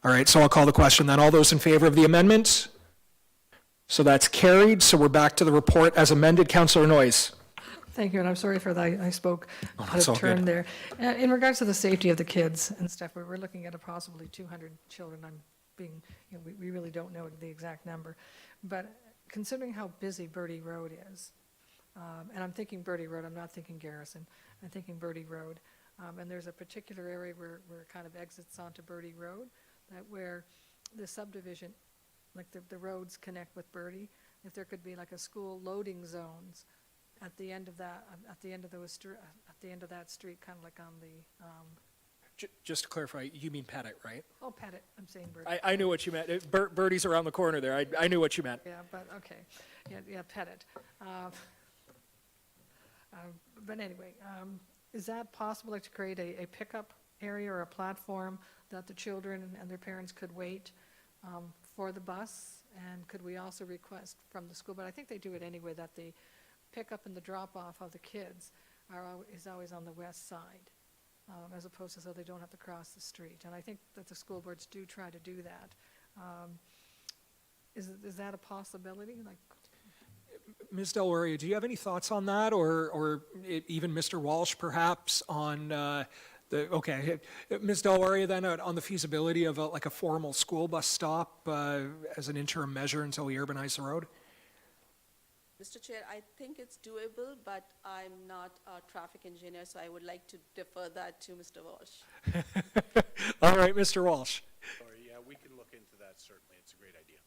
All right, so I'll call the question then. All those in favor of the amendment? So that's carried. So we're back to the report as amended. Councillor Noyes. Thank you, and I'm sorry for that, I spoke out that's all of turn good. there. In regards to the safety of the kids and stuff, we're looking at possibly 200 children. We really don't know the exact number. But considering how busy Birdie Road is, and I'm thinking Birdie Road, I'm not thinking Garrison, I'm thinking Birdie Road, and there's a particular area where it kind of exits onto Birdie Road, that where the subdivision, like the roads connect with Birdie, if there could be like a school loading zones at the end of that, at the end of that street, kind of like on the Just to clarify, you mean Pettit, right? Oh, Pettit, I'm saying Bird. I knew what you meant. Birdie's around the corner there. I knew what you meant. Yeah, but, okay, yeah, Pettit. But anyway, is that possible, like to create a pickup area or a platform that the children and their parents could wait for the bus? And could we also request from the school, but I think they do it anyway, that the pickup and the drop-off of the kids is always on the west side, as opposed to so they don't have to cross the street. And I think that the school boards do try to do that. Is that a possibility? Like, Ms. Delauria, do you have any thoughts on that, or even Mr. Walsh perhaps on Ms. Delauria then on the feasibility of like a formal school bus stop as an interim measure until we urbanize the road? Mr. Chair, I think it's doable, but I'm not a traffic engineer, so I would like to defer that to Mr. Walsh. All right, Mr. Walsh. Sorry, yeah, we can look into that, certainly. It's a great idea.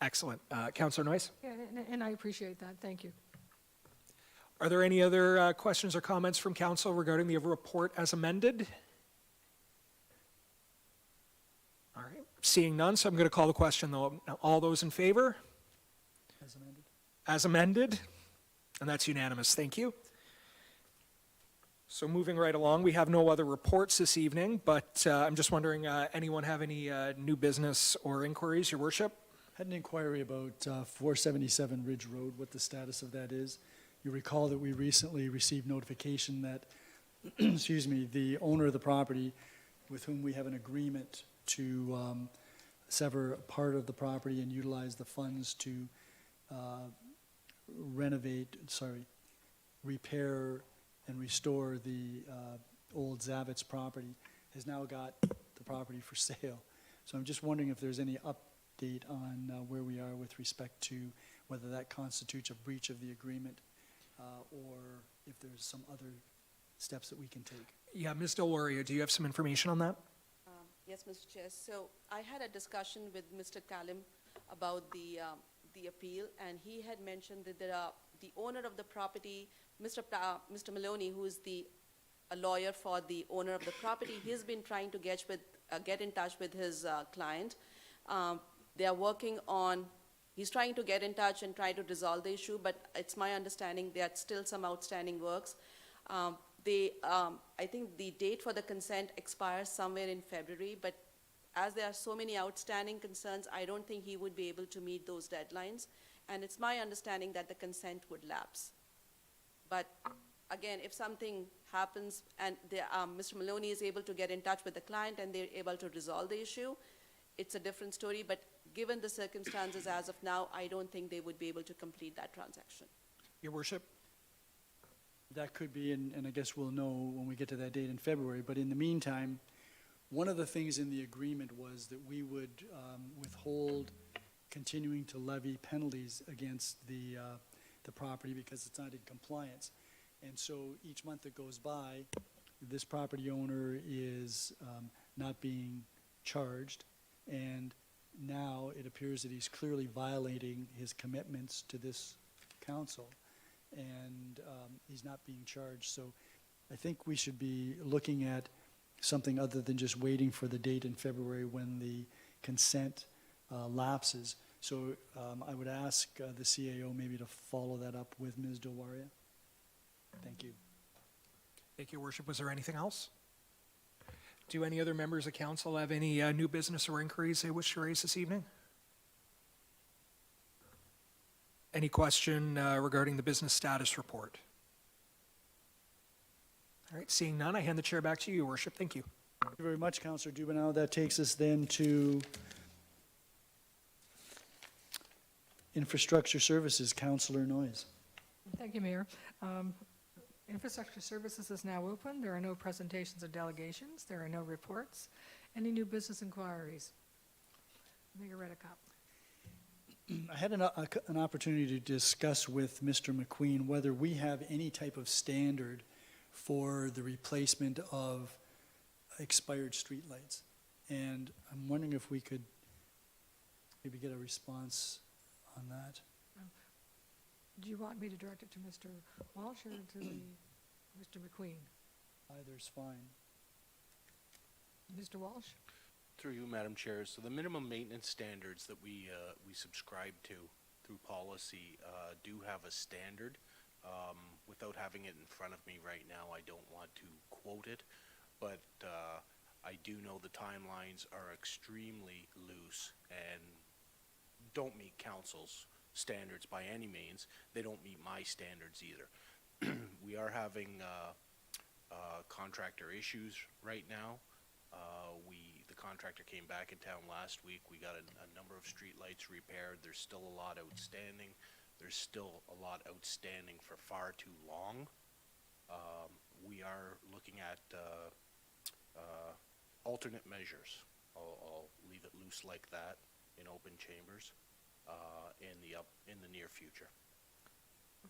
Excellent. Councillor Noyes? yeah, and I appreciate that, thank you. Are there any other questions or comments from council regarding the report as amended? All right, seeing none, so I'm going to call the question though. Now, all those in favor? As amended? As amended, and that's unanimous. Thank you. So moving right along, we have no other reports this evening, but I'm just wondering, anyone have any new business or inquiries, Your Worship? Had an inquiry about 477 Ridge Road, what the status of that is. You recall that we recently received notification that, excuse me, the owner of the property, with whom we have an agreement to sever part of the property and utilize the funds to repair and restore the old Zavitz property, has now got the property for sale. So I'm just wondering if there's any update on where we are with respect to whether that constitutes a breach of the agreement or if there's some other steps that we can take. Yeah, Ms. Delauria, do you have some information on that? Yes, Mr. Chair. So I had a discussion with Mr. Callum about the appeal, and he had mentioned that the owner of the property, Mr. Maloney, who is a lawyer for the owner of the property, he's been trying to get in touch with his client. They are working on, he's trying to get in touch and try to resolve the issue, but it's my understanding there are still some outstanding works. I think the date for the consent expires somewhere in February, but as there are so many outstanding concerns, I don't think he would be able to meet those deadlines. And it's my understanding that the consent would lapse. But again, if something happens and Mr. Maloney is able to get in touch with the client and they're able to resolve the issue, it's a different story. But given the circumstances as of now, I don't think they would be able to complete that transaction. Your Worship? That could be, and I guess we'll know when we get to that date in February, but in the meantime, one of the things in the agreement was that we would withhold continuing to levy penalties against the property because it's not in compliance. And so each month that goes by, this property owner is not being charged, and now it appears that he's clearly violating his commitments to this council, and he's not being charged. So I think we should be looking at something other than just waiting for the date in February when the consent lapses. So I would ask the CAO maybe to follow that up with Ms. Delauria. Thank you. Thank you, Your Worship. Was there anything else? Do any other members of council have any new business or inquiries they wish to raise this evening? Any question regarding the business status report? All right, seeing none, I hand the chair back to you, Your Worship. Thank you. Thank you very much, Councillor Dubanow. That takes us then to Infrastructure Services, Councillor Noyes. Thank you, Mayor. Infrastructure Services is now open. There are no presentations or delegations. There are no reports. Any new business inquiries? Mayor Redekop. I had an opportunity to discuss with Mr. McQueen whether we have any type of standard for the replacement of expired streetlights. And I'm wondering if we could maybe get a response on that. Do you want me to direct it to Mr. Walsh or to Mr. McQueen? Either's fine. Mr. Walsh? Through you, Madam Chair, so the minimum maintenance standards that we subscribe to through policy do have a standard. Without having it in front of me right now, I don't want to quote it, but I do know the timelines are extremely loose and don't meet council's standards by any means. They don't meet my standards either. We are having contractor issues right now. The contractor came back in town last week. We got a number of streetlights repaired. There's still a lot outstanding. There's still a lot outstanding for far too long. We are looking at alternate measures. I'll leave it loose like that in open chambers in the near future.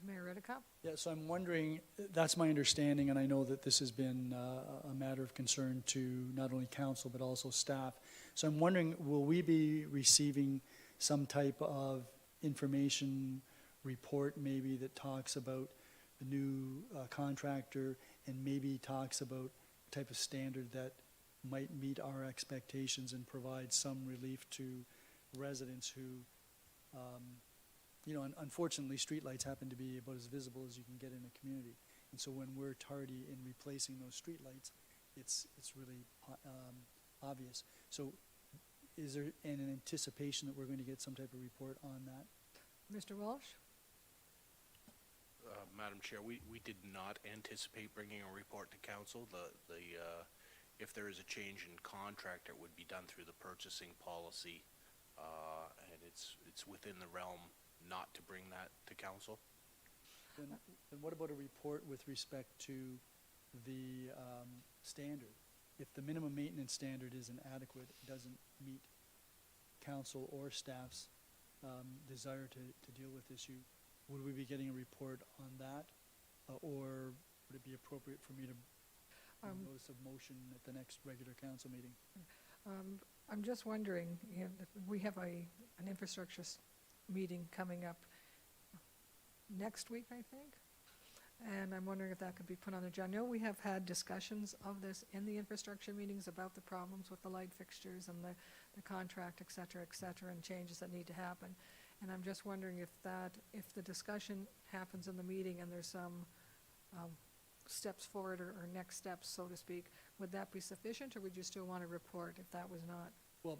Mayor Redekop? Yeah, so I'm wondering, that's my understanding, and I know that this has been a matter of concern to not only council but also staff. So I'm wondering, will we be receiving some type of information report maybe that talks about the new contractor and maybe talks about the type of standard that might meet our expectations and provide some relief to residents who, unfortunately, streetlights happen to be about as visible as you can get in a community. And so when we're tardy in replacing those streetlights, it's really obvious. So is there an anticipation that we're going to get some type of report on that? Mr. Walsh? Madam Chair, we did not anticipate bringing a report to council. If there is a change in contract, it would be done through the purchasing policy, and it's within the realm not to bring that to council. Then what about a report with respect to the standard? If the minimum maintenance standard isn't adequate, it doesn't meet council or staff's desire to deal with this issue, would we be getting a report on that? Or would it be appropriate for me to notice of motion at the next regular council meeting? I'm just wondering, we have an infrastructure meeting coming up next week, I think, and I'm wondering if that could be put on the agenda. I know we have had discussions of this in the infrastructure meetings about the problems with the light fixtures and the contract, et cetera, and changes that need to happen. And I'm just wondering if the discussion happens in the meeting and there's some steps forward or next steps, so to speak, would that be sufficient, or would you still want to report if that was not? Well,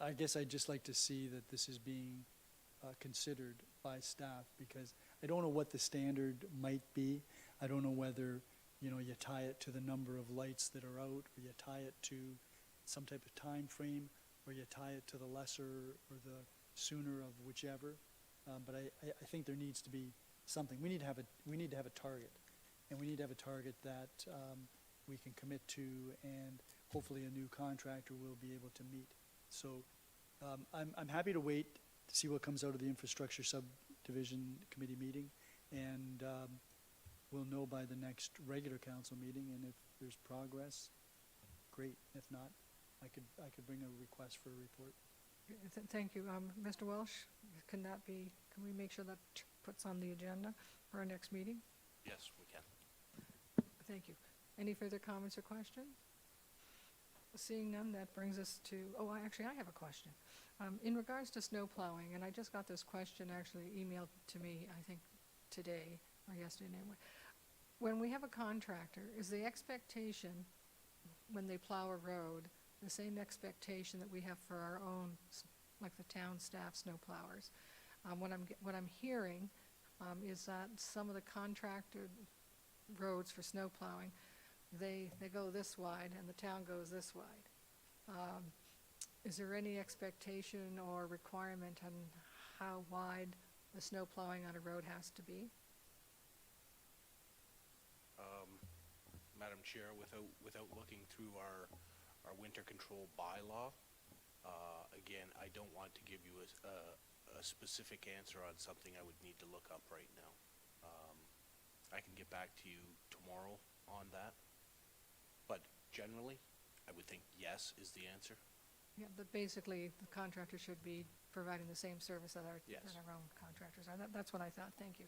I guess I'd just like to see that this is being considered by staff, because I don't know what the standard might be. I don't know whether, you tie it to the number of lights that are out, or you tie it to some type of time frame, or you tie it to the lesser or the sooner of whichever. But I think there needs to be something. We need to have a target, and we need to have a target that we can commit to, and hopefully a new contractor will be able to meet. So I'm happy to wait to see what comes out of the infrastructure subdivision committee meeting, and we'll know by the next regular council meeting, and if there's progress, great. If not, I could bring a request for a report. Thank you. Mr. Welsh, can we make sure that puts on the agenda for our next meeting? Yes, we can. Thank you. Any further comments or questions? Seeing none, that brings us to, I have a question. In regards to snow plowing, and I just got this question actually emailed to me, I think today or yesterday anyway. When we have a contractor, is the expectation when they plow a road the same expectation that we have for our own, like the town staff snow plowers? What I'm hearing is that some of the contracted roads for snow plowing, they go this wide and the town goes this wide. Is there any expectation or requirement on how wide the snow plowing on a road has to be? Madam Chair, without looking through our winter control bylaw, again, I don't want to give you a specific answer on something I would need to look up right now. I can get back to you tomorrow on that, but generally, I would think yes is the answer. Yeah, but basically, the contractor should be providing the same service that our own contractors are. That's what I thought. Thank you.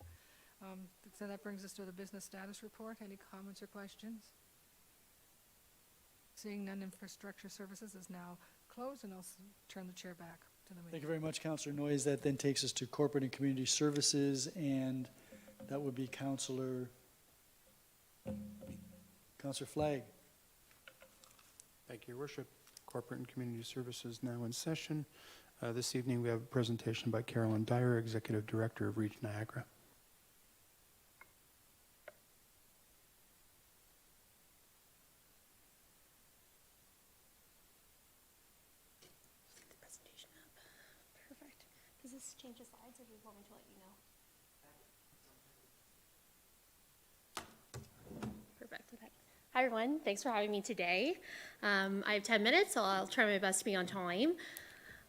So that brings us to the business status report. Any comments or questions? Seeing none, infrastructure services is now closed, and I'll turn the chair back to the Thank meeting. you very much, Councillor Noyes. That then takes us to corporate and community services, and that would be Councillor Flagg. Thank you, Your Worship. Corporate and Community Services now in session. This evening, we have a presentation by Carolyn Dyer, Executive Director of Region Niagara. The presentation up. Perfect. Does this change the slides, or do you want me to let you know? Perfect. Okay. Hi, everyone. Thanks for having me today. I have 10 minutes, so I'll try my best to be on time.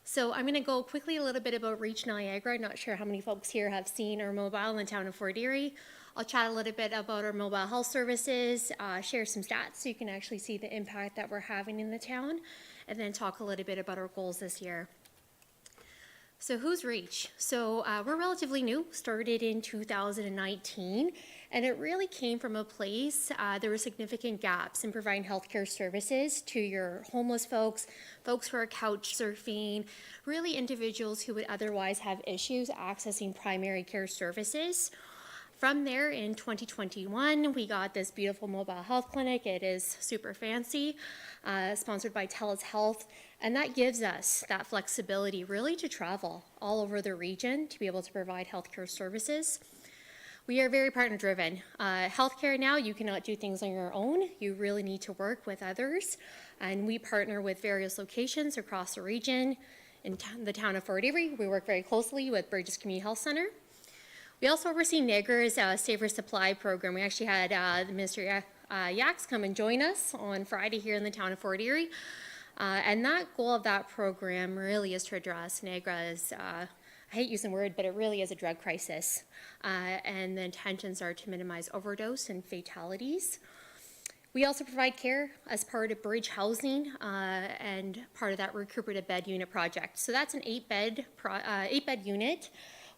So I'm going to go quickly a little bit about Reach Niagara. I'm not sure how many folks here have seen our mobile in the town of Fort Erie. I'll chat a little bit about our mobile health services, share some stats so you can actually see the impact that we're having in the town, and then talk a little bit about our goals this year. So who's Reach? So we're relatively new, started in 2019, and it really came from a place, there were significant gaps in providing healthcare services to your homeless folks, folks who are couch surfing, really individuals who would otherwise have issues accessing primary care services. From there, in 2021, we got this beautiful mobile health clinic. It is super fancy, sponsored by TELUS Health, and that gives us that flexibility really to travel all over the region to be able to provide healthcare services. We are very partner-driven. Healthcare now, you cannot do things on your own. You really need to work with others, and we partner with various locations across the region. In the town of Fort Erie, we work very closely with Burgess Community Health Center. We also oversee Niagara's Saver Supply program. We actually had the Minister Yaks come and join us on Friday here in the town of Fort Erie. And that goal of that program really is to address Niagara's, I hate using the word, but it really is a drug crisis. And the intentions are to minimize overdose and fatalities. We also provide care as part of Bridge Housing and part of that recuperative bed unit project. So that's an 8-bed unit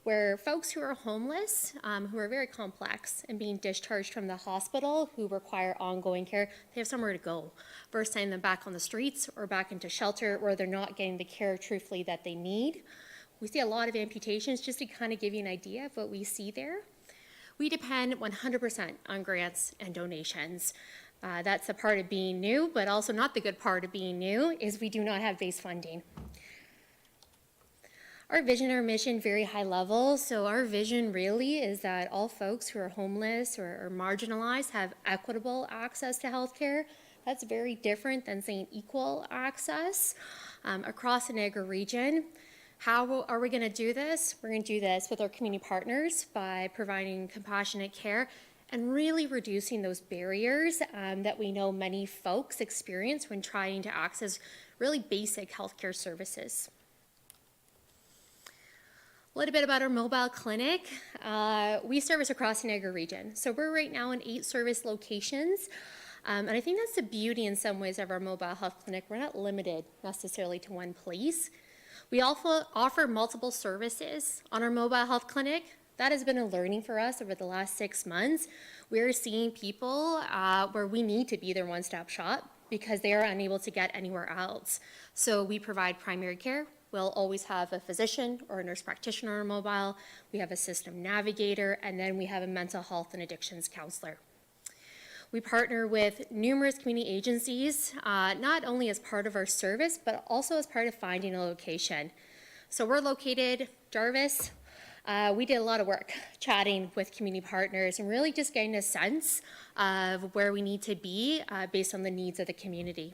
where folks who are homeless, who are very complex and being discharged from the hospital, who require ongoing care, they have somewhere to go versus sending them back on the streets or back into shelter where they're not getting the care truthfully that they need. We see a lot of amputations. Just to kind of give you an idea of what we see there. We depend 100% on grants and donations. That's the part of being new, but also not the good part of being new is we do not have base funding. Our vision, our mission, very high level. So our vision really is that all folks who are homeless or marginalized have equitable access to healthcare. That's very different than saying equal access across the Niagara region. How are we going to do this? We're going to do this with our community partners by providing compassionate care and really reducing those barriers that we know many folks experience when trying to access really basic healthcare services. A little bit about our mobile clinic. We service across the Niagara region. So we're right now in 8 service locations. And I think that's the beauty in some ways of our mobile health clinic. We're not limited necessarily to one place. We also offer multiple services on our mobile health clinic. That has been a learning for us over the last 6 months. We're seeing people where we need to be their one-stop shop because they are unable to get anywhere else. So we provide primary care. We'll always have a physician or a nurse practitioner on mobile. We have a system navigator, and then we have a mental health and addictions counselor. We partner with numerous community agencies, not only as part of our service, but also as part of finding a location. So we're located, Jarvis. We did a lot of work chatting with community partners and really just getting a sense of where we need to be based on the needs of the community.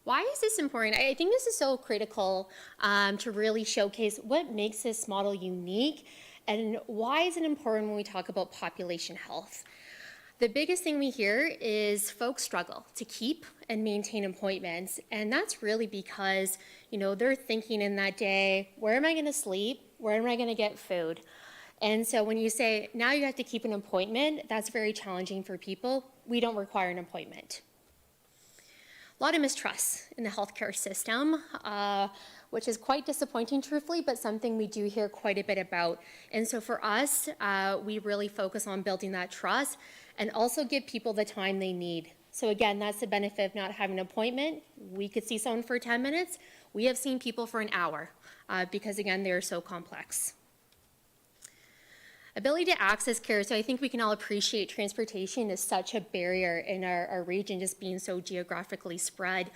Why is this important? I think this is so critical to really showcase what makes this model unique and why is it important when we talk about population health. The biggest thing we hear is folks struggle to keep and maintain appointments, and that's really because, you know, they're thinking in that day, where am I going to sleep? Where am I going to get food? And so when you say, now you have to keep an appointment, that's very challenging for people. We don't require an appointment. A lot of mistrust in the healthcare system, which is quite disappointing, truthfully, but something we do hear quite a bit about. And so for us, we really focus on building that trust and also give people the time they need So again, that's the benefit of not having an appointment. We could see someone for 10 minutes. We have seen people for an hour because again, they're so complex. Ability to access care, so I think we can all appreciate transportation is such a barrier in our region, just being so geographically spread.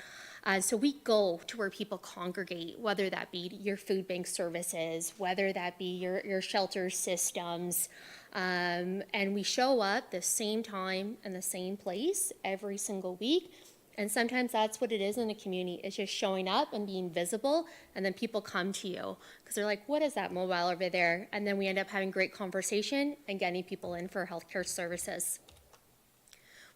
So we go to where people congregate, whether that be your food bank services, whether that be your shelter systems, and we show up the same time and the same place every single week. And sometimes that's what it is in a community. It's just showing up and being visible, and then people come to you because they're like, what is that mobile over there? And then we end up having great conversation and getting people in for healthcare services.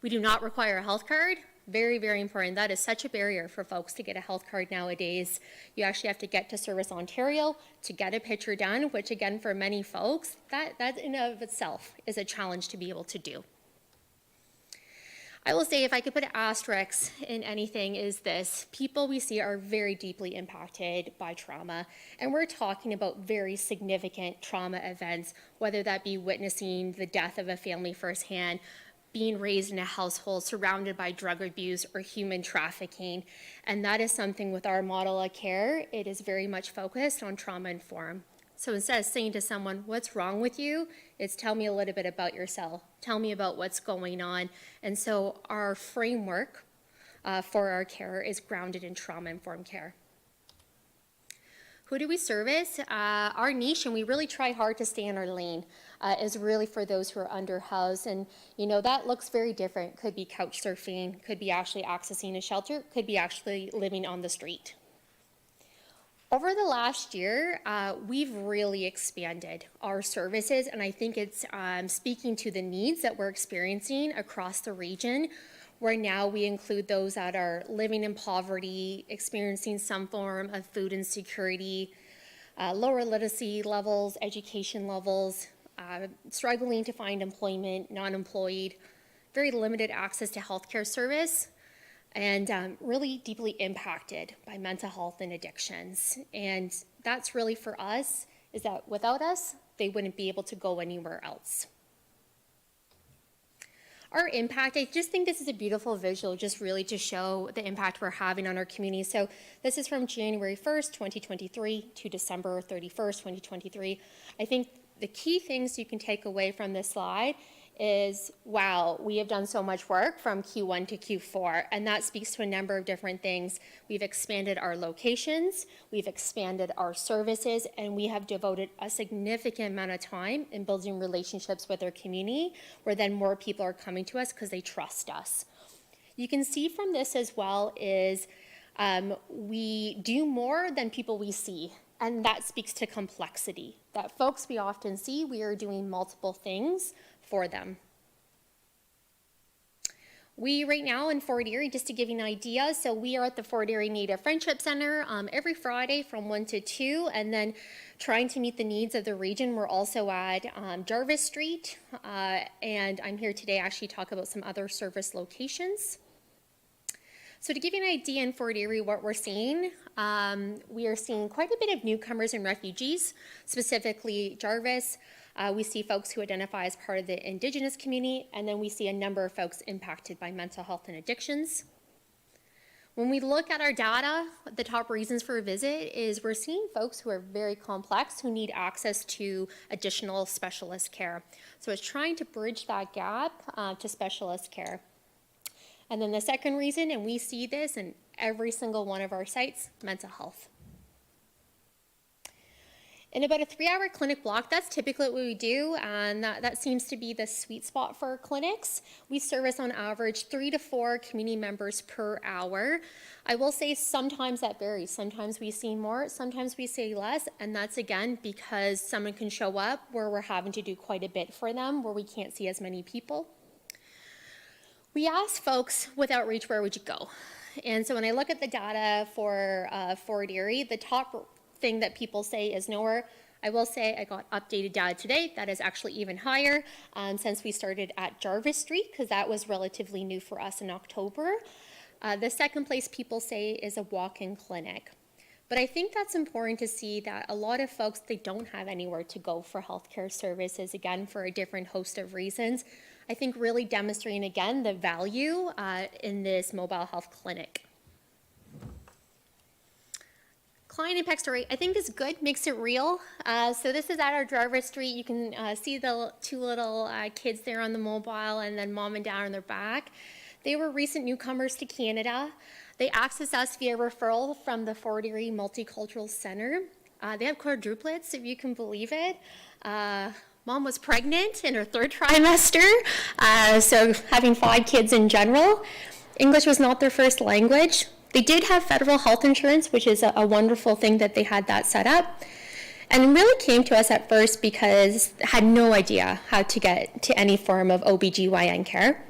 We do not require a health card. Very, very important. That is such a barrier for folks to get a health card nowadays. You actually have to get to Service Ontario to get a picture done, which again, for many folks, that in and of itself is a challenge to be able to do. I will say, if I could put an asterisk in anything, is this: people we see are very deeply impacted by trauma, and we're talking about very significant trauma events, whether that be witnessing the death of a family firsthand, being raised in a household surrounded by drug abuse or human trafficking. And that is something with our model of care, it is very much focused on trauma-informed. So instead of saying to someone, what's wrong with you? It's tell me a little bit about yourself. Tell me about what's going on. And so our framework for our care is grounded in trauma-informed care. Who do we service? Our niche, and we really try hard to stay in our lane, is really for those who are underhoused. And you know, that looks very different. Could be couch surfing, could be actually accessing a shelter, could be actually living on the street. Over the last year, we've really expanded our services, and I think it's speaking to the needs that we're experiencing across the region, where now we include those that are living in poverty, experiencing some form of food insecurity, lower literacy levels, education levels, struggling to find employment, non-employed, very limited access to healthcare service, and really deeply impacted by mental health and addictions. And that's really for us, is that without us, they wouldn't be able to go anywhere else. Our impact, I just think this is a beautiful visual, just really to show the impact we're having on our community. So this is from January 1st, 2023 to December 31st, 2023. I think the key things you can take away from this slide is, wow, we have done so much work from Q1 to Q4, and that speaks to a number of different things. We've expanded our locations, we've expanded our services, and we have devoted a significant amount of time in building relationships with our community, where then more people are coming to us because they trust us. You can see from this as well is we do more than people we see, and that speaks to complexity. That folks we often see, we are doing multiple things for them. We right now in Fort Erie, just to give you an idea, so we are at the Fort Erie Native Friendship Center every Friday from 1 to 2, and then trying to meet the needs of the region. We're also at Jarvis Street, and I'm here today to actually talk about some other service locations. So to give you an idea in Fort Erie, what we're seeing, we are seeing quite a bit of newcomers and refugees, specifically Jarvis. We see folks who identify as part of the Indigenous community, and then we see a number of folks impacted by mental health and addictions. When we look at our data, the top reasons for a visit is we're seeing folks who are very complex, who need access to additional specialist care. So it's trying to bridge that gap to specialist care. And then the second reason, and we see this in every single one of our sites, mental health. In about a 3-hour clinic block, that's typically what we do, and that seems to be the sweet spot for our clinics. We service on average 3 to 4 community members per hour. I will say sometimes that varies. Sometimes we see more, sometimes we see less, and that's again because someone can show up where we're having to do quite a bit for them, where we can't see as many people. We ask folks with outreach, where would you go? And so when I look at the data for Fort Erie, the top thing that people say is nowhere. I will say I got updated data today. That is actually even higher since we started at Jarvis Street, because that was relatively new for us in October. The second place people say is a walk-in clinic. But I think that's important to see that a lot of folks, they don't have anywhere to go for healthcare services, again, for a different host of reasons. I think really demonstrating again the value in this mobile health clinic. Client impact story, I think is good, makes it real. So this is at our Jarvis Street. You can see the two little kids there on the mobile, and then mom and dad on their back. They were recent newcomers to Canada. They accessed us via referral from the Fort Erie Multicultural Center. They have quadruplets, if you can believe it. Mom was pregnant in her 3rd trimester, so having 5 kids in general. English was not their first language. They did have federal health insurance, which is a wonderful thing that they had that set up. And really came to us at first because had no idea how to get to any form of OBGYN care.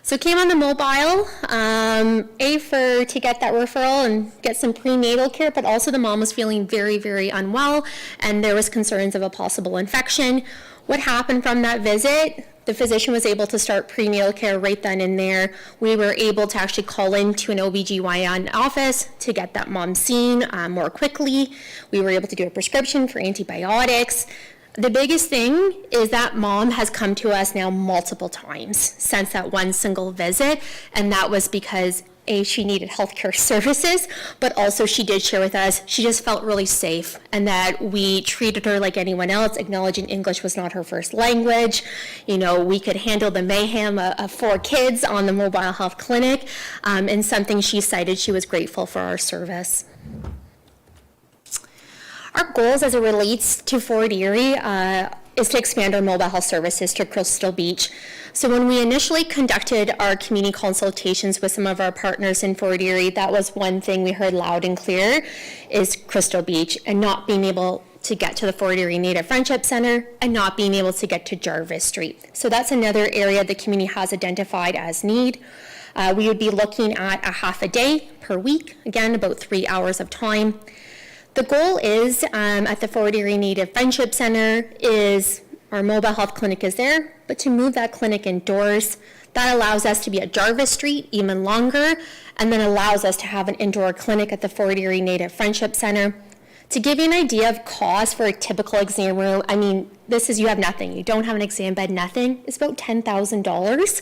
So came on the mobile, to get that referral and get some prenatal care, but also the mom was feeling very, very unwell, and there was concerns of a possible infection. What happened from that visit? The physician was able to start prenatal care right then and there. We were able to actually call into an OBGYN office to get that mom seen more quickly. We were able to do a prescription for antibiotics. The biggest thing is that mom has come to us now multiple times since that one single visit, and that was because she needed healthcare services, but also she did share with us she just felt really safe and that we treated her like anyone else, acknowledging English was not her first language. You know, we could handle the mayhem of 4 kids on the mobile health clinic, and something she cited she was grateful for our service. Our goals as it relates to Fort Erie is to expand our mobile health services to Crystal Beach. So when we initially conducted our community consultations with some of our partners in Fort Erie, that was one thing we heard loud and clear, is Crystal Beach, and not being able to get to the Fort Erie Native Friendship Center and not being able to get to Jarvis Street. So that's another area the community has identified as need. We would be looking at a half a day per week, again, about 3 hours of time. The goal is, at the Fort Erie Native Friendship Center, is our mobile health clinic is there, but to move that clinic indoors, that allows us to be at Jarvis Street even longer, and then allows us to have an indoor clinic at the Fort Erie Native Friendship Center. To give you an idea of cost for a typical exam room, I mean, this is you have nothing. You don't have an exam bed, nothing. It's about $10,000.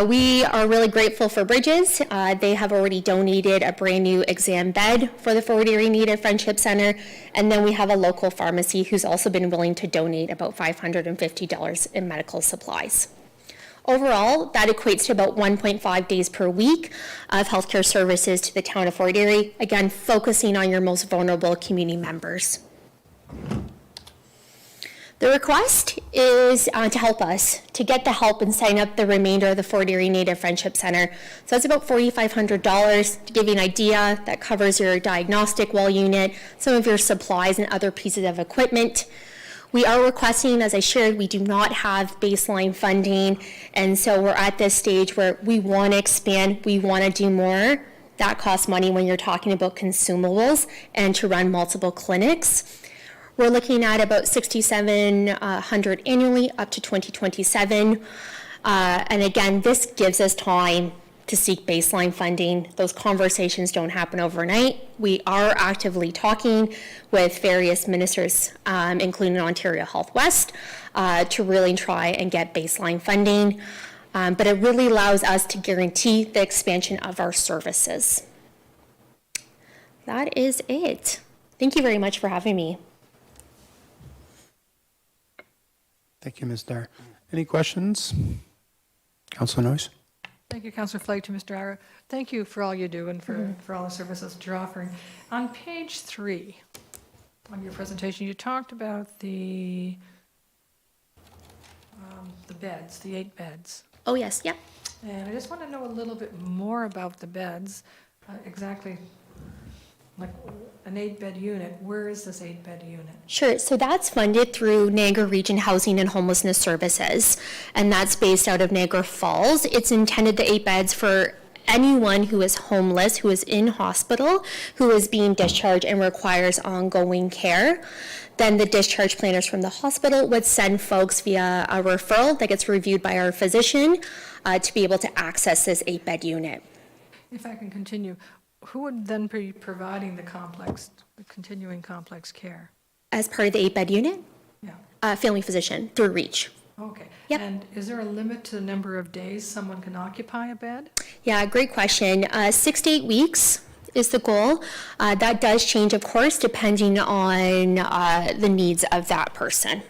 We are really grateful for Bridges. They have already donated a brand new exam bed for the Fort Erie Native Friendship Center. And then we have a local pharmacy who's also been willing to donate about $550 in medical supplies. Overall, that equates to about 1.5 days per week of healthcare services to the town of Fort Erie, again, focusing on your most vulnerable community members. The request is to help us, to get the help and sign up the remainder of the Fort Erie Native Friendship Center. So that's about $4,500. To give you an idea, that covers your diagnostic well unit, some of your supplies and other pieces of equipment. We are requesting, as I shared, we do not have baseline funding, and so we're at this stage where we want to expand, we want to do more. That costs money when you're talking about consumables and to run multiple clinics. We're looking at about $6,700 annually up to 2027. And again, this gives us time to seek baseline funding. Those conversations don't happen overnight. We are actively talking with various ministers, including Ontario Health West, to really try and get baseline funding. But it really allows us to guarantee the expansion of our services. That is it. Thank you very much for having me. Thank you, Ms. Dyer. Any questions? Councillor Noyes? Thank you, Councillor Flagg, to Mr. Ira. Thank you for all you do and for all the services that you're offering. On page 3 of your presentation, you talked about the beds, the 8 beds. Oh, yes, yep. And I just want to know a little bit more about the beds, exactly, like an 8-bed unit. Where is this 8-bed unit? Sure, so that's funded through Niagara Region Housing and Homelessness Services, and that's based out of Niagara Falls. It's intended, the 8 beds, for anyone who is homeless, who is in hospital, who is being discharged and requires ongoing care. Then the discharge planners from the hospital would send folks via a referral that gets reviewed by our physician to be able to access this 8-bed unit. If I can continue, who would then be providing the continuing complex care? As part of the 8-bed unit? Yeah. Family physician through REACH. Okay. Yep. And is there a limit to the number of days someone can occupy a bed? Yeah, great question. 6 to 8 weeks is the goal. That does change, of course, depending on the needs of that person.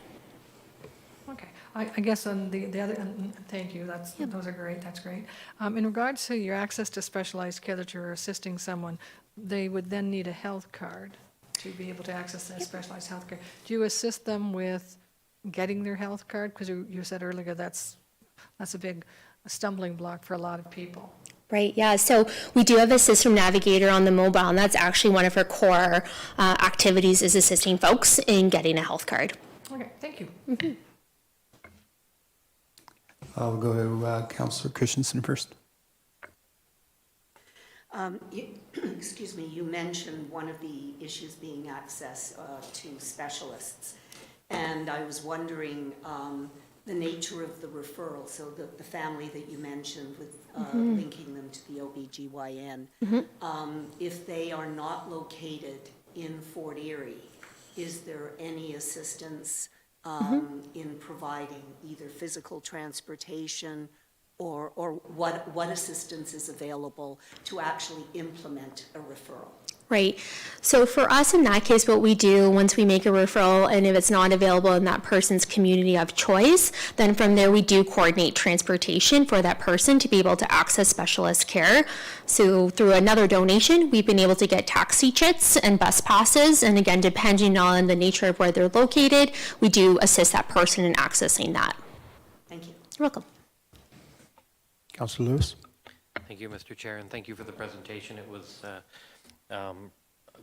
Okay, I guess on the other, and thank you, those are great, that's great. In regards to your access to specialized care that you're assisting someone, they would then need a health card to be able to access that specialized health care. Do you assist them with getting their health card? Because you said earlier that's a big stumbling block for a lot of people. Right, yeah. So we do have a system navigator on the mobile, and that's actually one of our core activities is assisting folks in getting a health card. Okay, thank you. I'll go to Councillor Christensen first. Excuse me, you mentioned one of the issues being access to specialists. And I was wondering the nature of the referral, so the family that you mentioned with linking them to the OBGYN. If they are not located in Fort Erie, is there any assistance in providing either physical transportation or what assistance is available to actually implement a referral? Right. So for us in that case, what we do once we make a referral, and if it's not available in that person's community of choice, then from there we do coordinate transportation for that person to be able to access specialist care. So through another donation, we've been able to get taxi chits and bus passes. And again, depending on the nature of where they're located, we do assist that person in accessing that. Thank you. You're welcome. Councillor Lewis. Thank you, Mr. Chair, and thank you for the presentation. It was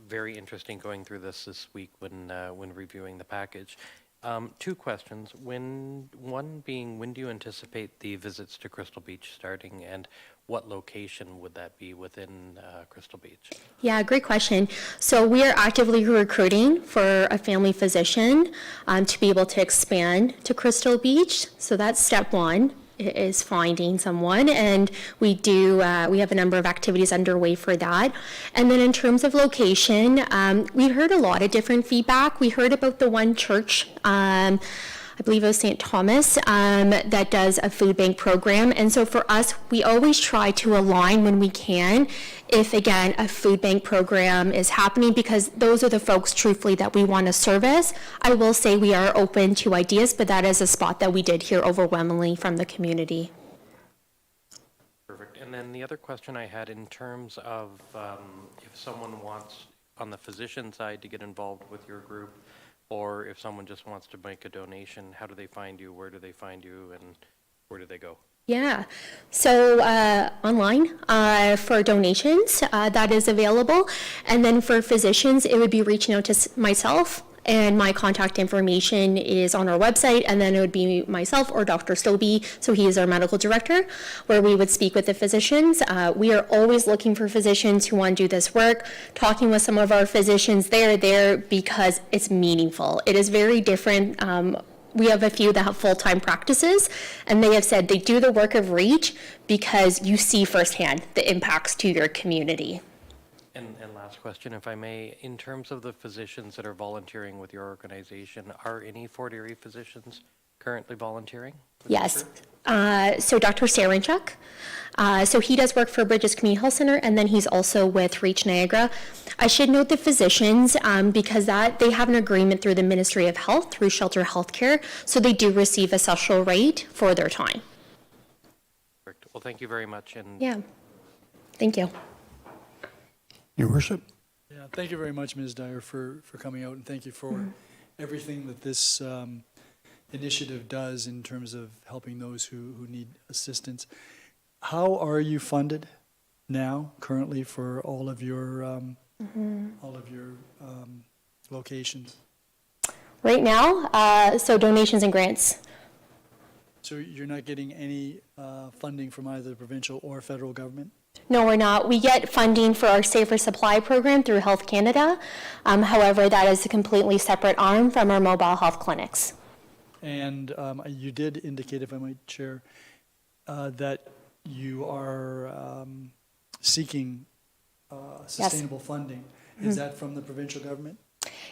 very interesting going through this week when reviewing the package. Two questions. One being, when do you anticipate the visits to Crystal Beach starting, and what location would that be within Crystal Beach? Yeah, great question. So we are actively recruiting for a family physician to be able to expand to Crystal Beach. So that's step one, is finding someone, and we have a number of activities underway for that. And then in terms of location, we heard a lot of different feedback. We heard about the one church, I believe it was St. Thomas, that does a food bank program. And so for us, we always try to align when we can if, again, a food bank program is happening, because those are the folks, truthfully, that we want to service. I will say we are open to ideas, but that is a spot that we did hear overwhelmingly from the community. Perfect. And then the other question I had in terms of if someone wants, on the physician side, to get involved with your group, or if someone just wants to make a donation, how do they find you? Where do they find you, and where do they go? Yeah, so online for donations, that is available. And then for physicians, it would be reaching out to myself, and my contact information is on our website, and then it would be myself or Dr. Stobie, so he is our medical director, where we would speak with the physicians. We are always looking for physicians who want to do this work. Talking with some of our physicians, they're there because it's meaningful. It is very different. We have a few that have full-time practices, and they have said they do the work of REACH because you see firsthand the impacts to your community. And last question, if I may, in terms of the physicians that are volunteering with your organization, are any Fort Erie physicians currently volunteering? Yes. So Dr. Saranchuk, so he does work for Bridges Community Health Center, and then he's also with REACH Niagara. I should note the physicians, because they have an agreement through the Ministry of Health, through Shelter Healthcare, so they do receive a social rate for their time. Perfect. Well, thank you very much. And Yeah. Thank you. Your Worship. Yeah, thank you very much, Ms. Dyer, for coming out, and thank you for everything that this initiative does in terms of helping those who need assistance. How are you funded now, currently, for all of your locations? Right now, so donations and grants. So you're not getting any funding from either the provincial or federal government? No, we're not. We get funding for our Safer Supply program through Health Canada. However, that is a completely separate arm from our mobile health clinics. And you did indicate, if I might share, that you are seeking sustainable funding. Is that from the provincial government?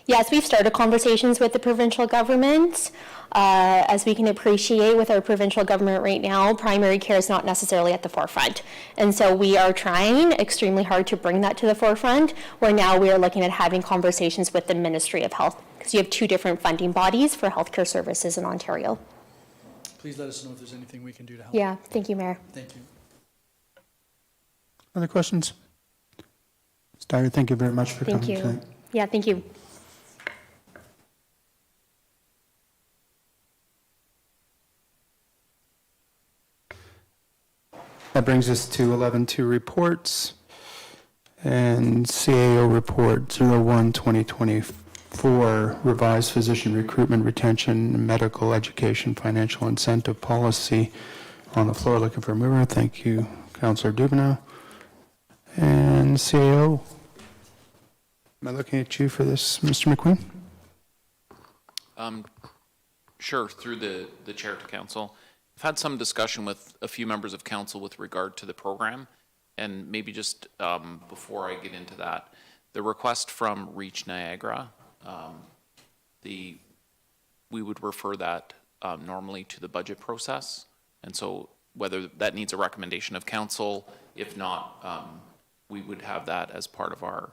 Yes, we've started conversations with the provincial government. As we can appreciate with our provincial government right now, primary care is not necessarily at the forefront. And so we are trying extremely hard to bring that to the forefront, where now we are looking at having conversations with the Ministry of Health, because you have two different funding bodies for healthcare services in Ontario. Please let us know if there's anything we can do to help. Yeah, thank you, Mayor. Thank you. Other questions? Ms. Dyer, thank you very much for coming Thank you. tonight. Yeah, thank you. That brings us to 11.2 reports and CAO report 01-2024, revised physician recruitment, retention, medical education, financial incentive policy. On the floor, looking for a mover. Thank you, Councillor Dubanow. And CAO, am I looking at you for this, Mr. McQueen? Sure, through the chair to council. I've had some discussion with a few members of council with regard to the program, and maybe just before I get into that, the request from Reach Niagara, we would refer that normally to the budget process, and so whether that needs a recommendation of council, if not, we would have that as part of our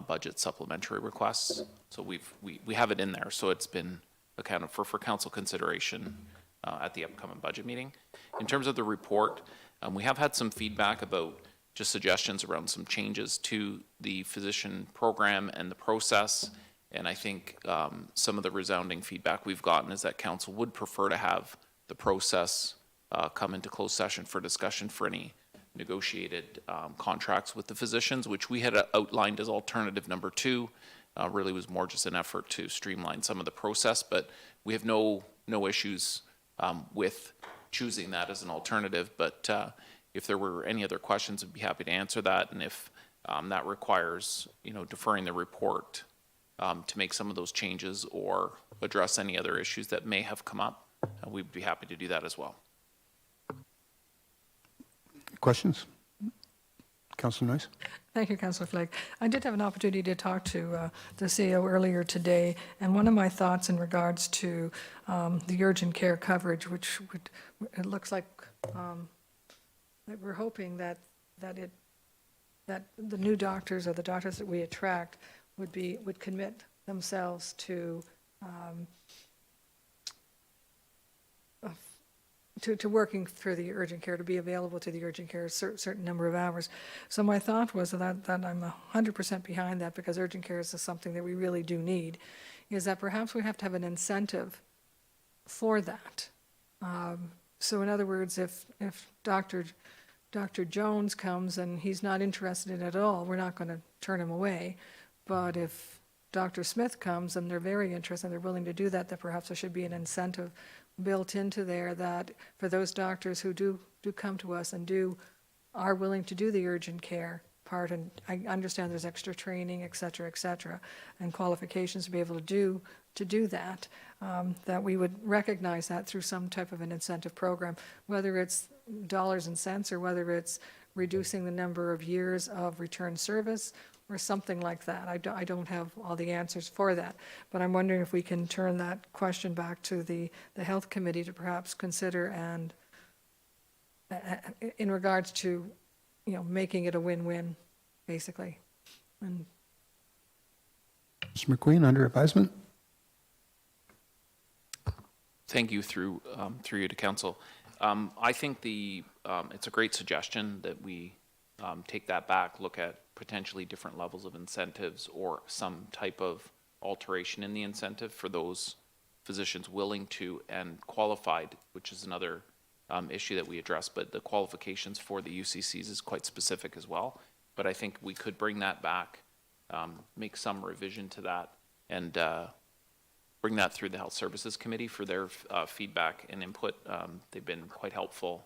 budget supplementary requests. So we have it in there, so it's been accounted for council consideration at the upcoming budget meeting. In terms of the report, we have had some feedback about just suggestions around some changes to the physician program and the process. And I think some of the resounding feedback we've gotten is that council would prefer to have the process come into closed session for discussion for any negotiated contracts with the physicians, which we had outlined as alternative number 2. Really was more just an effort to streamline some of the process, but we have no issues with choosing that as an alternative. But if there were any other questions, I'd be happy to answer that. And if that requires, deferring the report to make some of those changes or address any other issues that may have come up, we'd be happy to do that as well. Questions? Councillor Noyes? Thank you, Councillor Flagg. I did have an opportunity to talk to the CEO earlier today, and one of my thoughts in regards to the urgent care coverage, which it looks like that we're hoping that the new doctors or the doctors that we attract would commit themselves to working for the urgent care, to be available to the urgent care a certain number of hours. So my thought was that I'm 100% behind that, because urgent care is something that we really do need, is that perhaps we have to have an incentive for that. So in other words, if Dr. Jones comes and he's not interested in it at all, we're not going to turn him away. But if Dr. Smith comes and they're very interested and they're willing to do that, that perhaps there should be an incentive built into there, that for those doctors who do come to us and are willing to do the urgent care part, and I understand there's extra training, et cetera, and qualifications to be able to do that, that we would recognize that through some type of an incentive program, whether it's dollars and cents or whether it's reducing the number of years of return service or something like that. I don't have all the answers for that, but I'm wondering if we can turn that question back to the Health Committee to perhaps consider, and in regards to, making it a win-win, basically. And Mr. McQueen, under advisement? Thank you through you to council. I think it's a great suggestion that we take that back, look at potentially different levels of incentives or some type of alteration in the incentive for those physicians willing to and qualified, which is another issue that we address, but the qualifications for the UCCs is quite specific as well. But I think we could bring that back, make some revision to that, and bring that through the Health Services Committee for their feedback and input. They've been quite helpful,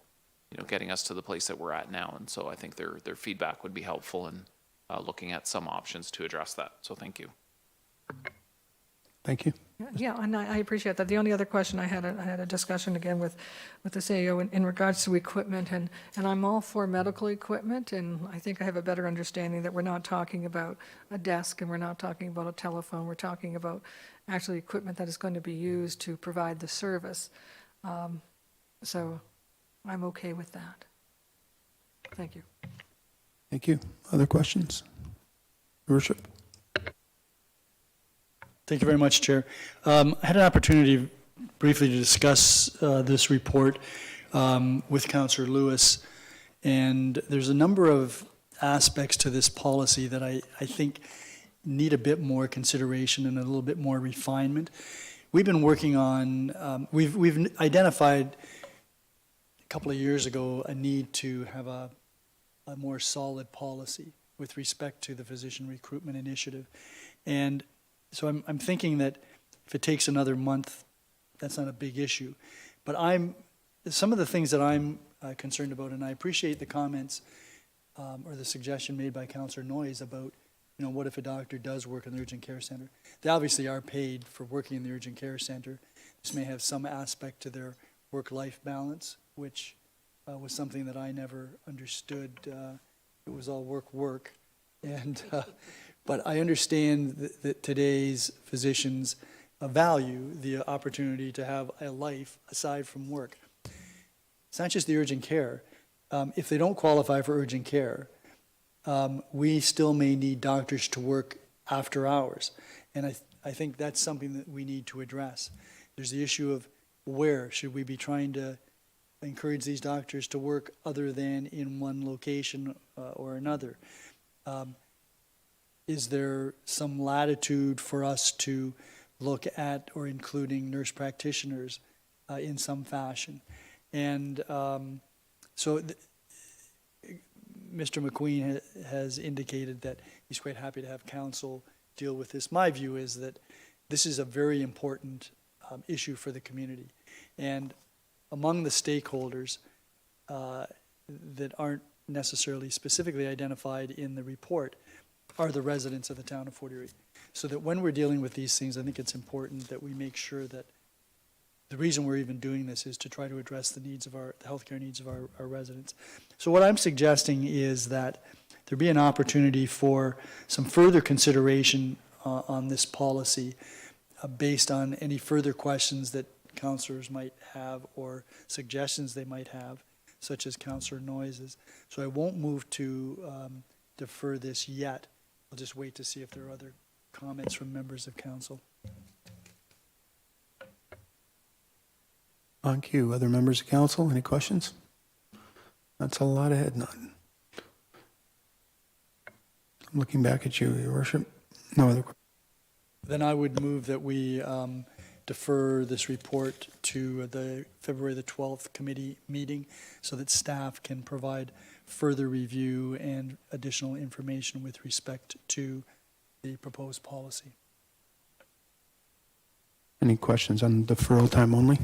getting us to the place that we're at now. And so I think their feedback would be helpful in looking at some options to address that. So thank you. Thank you. Yeah, and I appreciate that. The only other question I had a discussion again with the CEO in regards to equipment, and I'm all for medical equipment, and I think I have a better understanding that we're not talking about a desk and we're not talking about a telephone. We're talking about actually equipment that is going to be used to provide the service. So I'm okay with that. Thank you. Thank you. Other questions? Your worship? Thank you very much, Chair. I had an opportunity briefly to discuss this report with Councillor Lewis, and there's a number of aspects to this policy that I think need a bit more consideration and a little bit more refinement. We've been working on, we've identified a couple of years ago a need to have a more solid policy with respect to the physician recruitment initiative. And so I'm thinking that if it takes another month, that's not a big issue. But some of the things that I'm concerned about, and I appreciate the comments or the suggestion made by Councillor Noyes about, what if a doctor does work in the urgent care center? They obviously are paid for working in the urgent care center. This may have some aspect to their work-life balance, which was something that I never understood. It was all work. And but I understand that today's physicians value the opportunity to have a life aside from work. It's not just the urgent care. If they don't qualify for urgent care, we still may need doctors to work after hours. And I think that's something that we need to address. There's the issue of where should we be trying to encourage these doctors to work other than in one location or another. Is there some latitude for us to look at or including nurse practitioners in some fashion? And so Mr. McQueen has indicated that he's quite happy to have council deal with this. My view is that this is a very important issue for the community. And among the stakeholders that aren't necessarily specifically identified in the report are the residents of the town of Fort Erie. So that when we're dealing with these things, I think it's important that we make sure that the reason we're even doing this is to try to address the needs of the healthcare needs of our residents. So what I'm suggesting is that there be an opportunity for some further consideration on this policy based on any further questions that councillors might have or suggestions they might have, such as Councillor Noyes'. So I won't move to defer this yet. I'll just wait to see if there are other comments from members of council. Thank you. Other members of council, any questions? That's a lot of head nodding. I'm looking back at you, Your Worship. No other questions. Then I would move that we defer this report to the February the 12th committee meeting so that staff can provide further review and additional information with respect to the proposed policy. Any questions on deferral time only?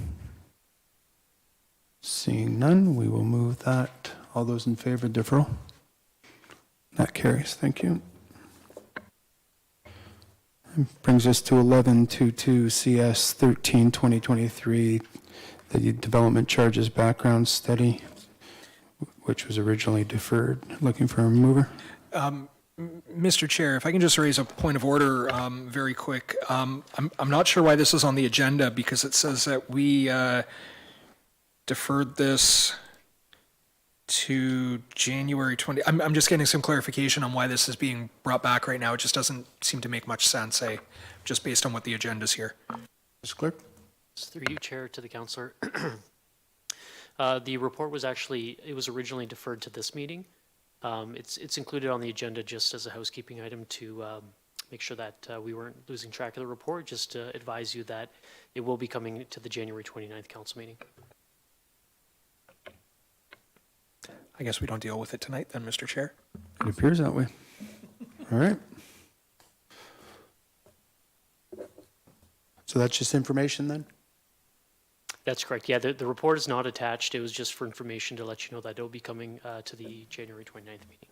Seeing none, we will move that. All those in favor of deferral? That carries. Thank you. Brings us to 1122 CS 13 2023, the development charges background study, which was originally deferred. Looking for a mover. Mr. Chair, if I can just raise a point of order very quick. I'm not sure why this is on the agenda because it says that we deferred this to January 20. I'm just getting some clarification on why this is being brought back right now. It just doesn't seem to make much sense, just based on what the agenda's here. Mr. Clerk? Through you, Chair, to the councillor. The report was it was originally deferred to this meeting. It's included on the agenda just as a housekeeping item to make sure that we weren't losing track of the report, just to advise you that it will be coming to the January 29th council meeting. I guess we don't deal with it tonight then, Mr. Chair. It appears that way. All right. So that's just information then? That's correct. Yeah, the report is not attached. It was just for information to let you know that it will be coming to the January 29th meeting.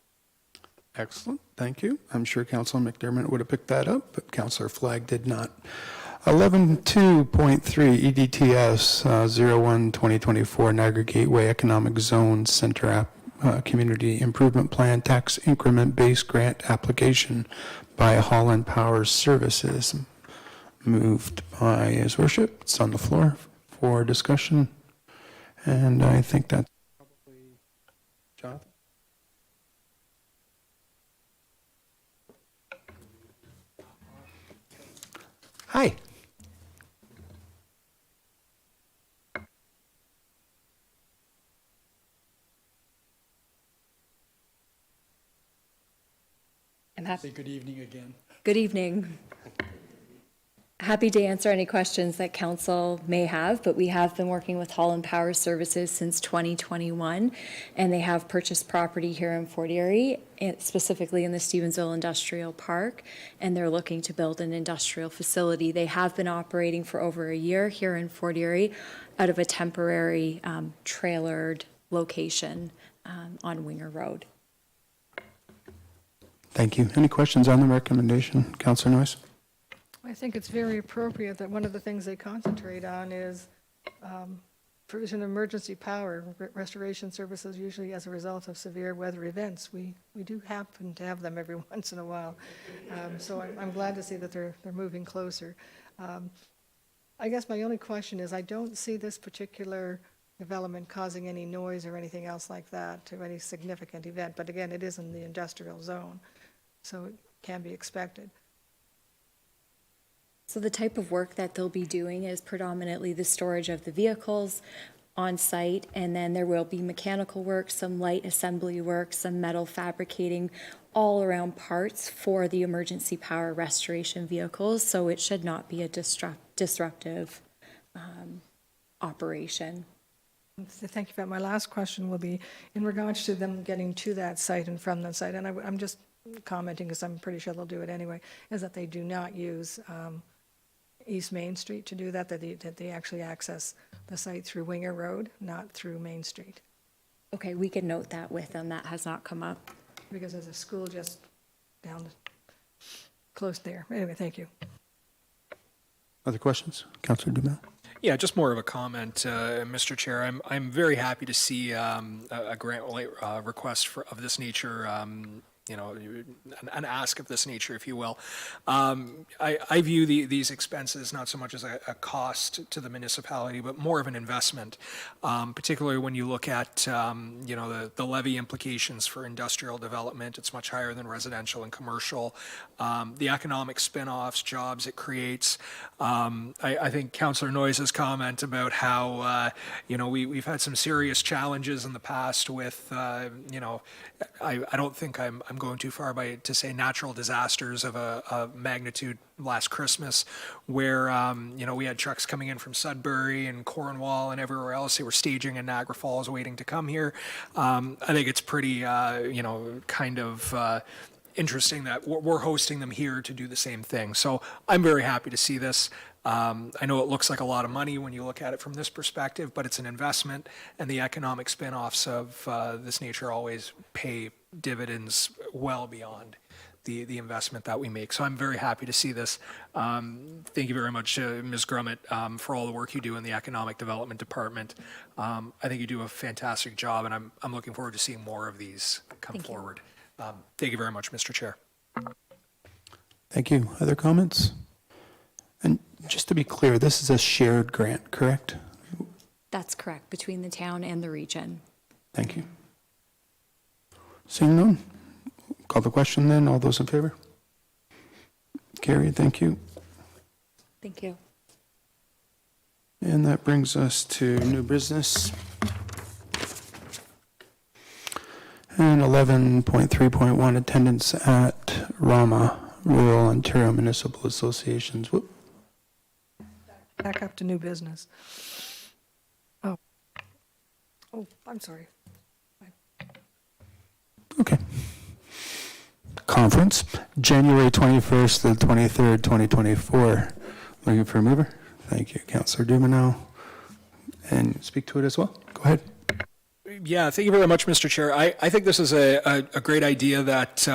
Excellent. Thank you. I'm sure Councillor McDermott would have picked that up, but Councillor Flagg did not. 11.2.3 EDTS 01-2024 Niagara Gateway Economic Zone Center Community Improvement Plan Tax Increment Base Grant Application by Holland Power Services. Moved by His Worship. It's on the floor for discussion. And I think that's probably Jonathan. Hi. Say good evening again. Good evening. Happy to answer any questions that council may have, but we have been working with Holland Power Services since 2021, and they have purchased property here in Fort Erie, specifically in the Stevensville Industrial Park, and they're looking to build an industrial facility. They have been operating for over a year here in Fort Erie out of a temporary trailered location on Winger Road. Thank you. Any questions on the recommendation? Councillor Noyes? I think it's very appropriate that one of the things they concentrate on is provision of emergency power, restoration services usually as a result of severe weather events. We do happen to have them every once in a while. So I'm glad to see that they're moving closer. I guess my only question is I don't see this particular development causing any noise or anything else like that to any significant event. But again, it is in the industrial zone, so it can be expected. So the type of work that they'll be doing is predominantly the storage of the vehicles on site, and then there will be mechanical work, some light assembly work, some metal fabricating, all around parts for the emergency power restoration vehicles, so it should not be a disruptive operation. Thank you for that. My last question will be in regards to them getting to that site and from that site, and I'm just commenting because I'm pretty sure they'll do it anyway, is that they do not use East Main Street to do that, that they actually access the site through Winger Road, not through Main Street. Okay, we can note that with them. That has not come up. Because there's a school just down close there. Anyway, thank you. Other questions? Councillor Dubanow? Yeah, just more of a comment, Mr. Chair. I'm very happy to see a grant request of this nature. You know, an ask of this nature, if you will. I view these expenses not so much as a cost to the municipality, but more of an investment, particularly when you look at, you know, the levy implications for industrial development. It's much higher than residential and commercial. The economic spin-offs, jobs it creates. I think Councillor Noyes' comment about how, you know, we've had some serious challenges in the past with, you know, I don't think I'm going too far to say natural disasters of a magnitude last Christmas, where you know, we had trucks coming in from Sudbury and Cornwall and everywhere else. They were staging in Niagara Falls, waiting to come here. I think it's pretty, you know, kind of interesting that we're hosting them here to do the same thing. So I'm very happy to see this. I know it looks like a lot of money when you look at it from this perspective, but it's an investment, and the economic spin-offs of this nature always pay dividends well beyond the investment that we make. So I'm very happy to see this. Thank you very much, Ms. Grummett, for all the work you do in the Economic Development Department. I think you do a fantastic job, and I'm looking forward to seeing more of these come forward. Thank you very much, Mr. Chair. Thank you. Other comments? And just to be clear, this is a shared grant, correct? That's correct, between the town and the region. Thank you. Seeing none, call the question then. All those in favor? Carried, thank you. Thank you. And that brings us to new business. And 11.3.1, attendance at RAMA, Rural Ontario Municipal Associations. Whoop. Back up to new business. Oh, I'm sorry. Okay. Conference, January 21st to the 23rd, 2024. Looking for a mover? Thank you, Councillor Dubanow. And speak to it as well. Go ahead. Yeah, thank you very much, Mr. Chair. I think this is a great idea that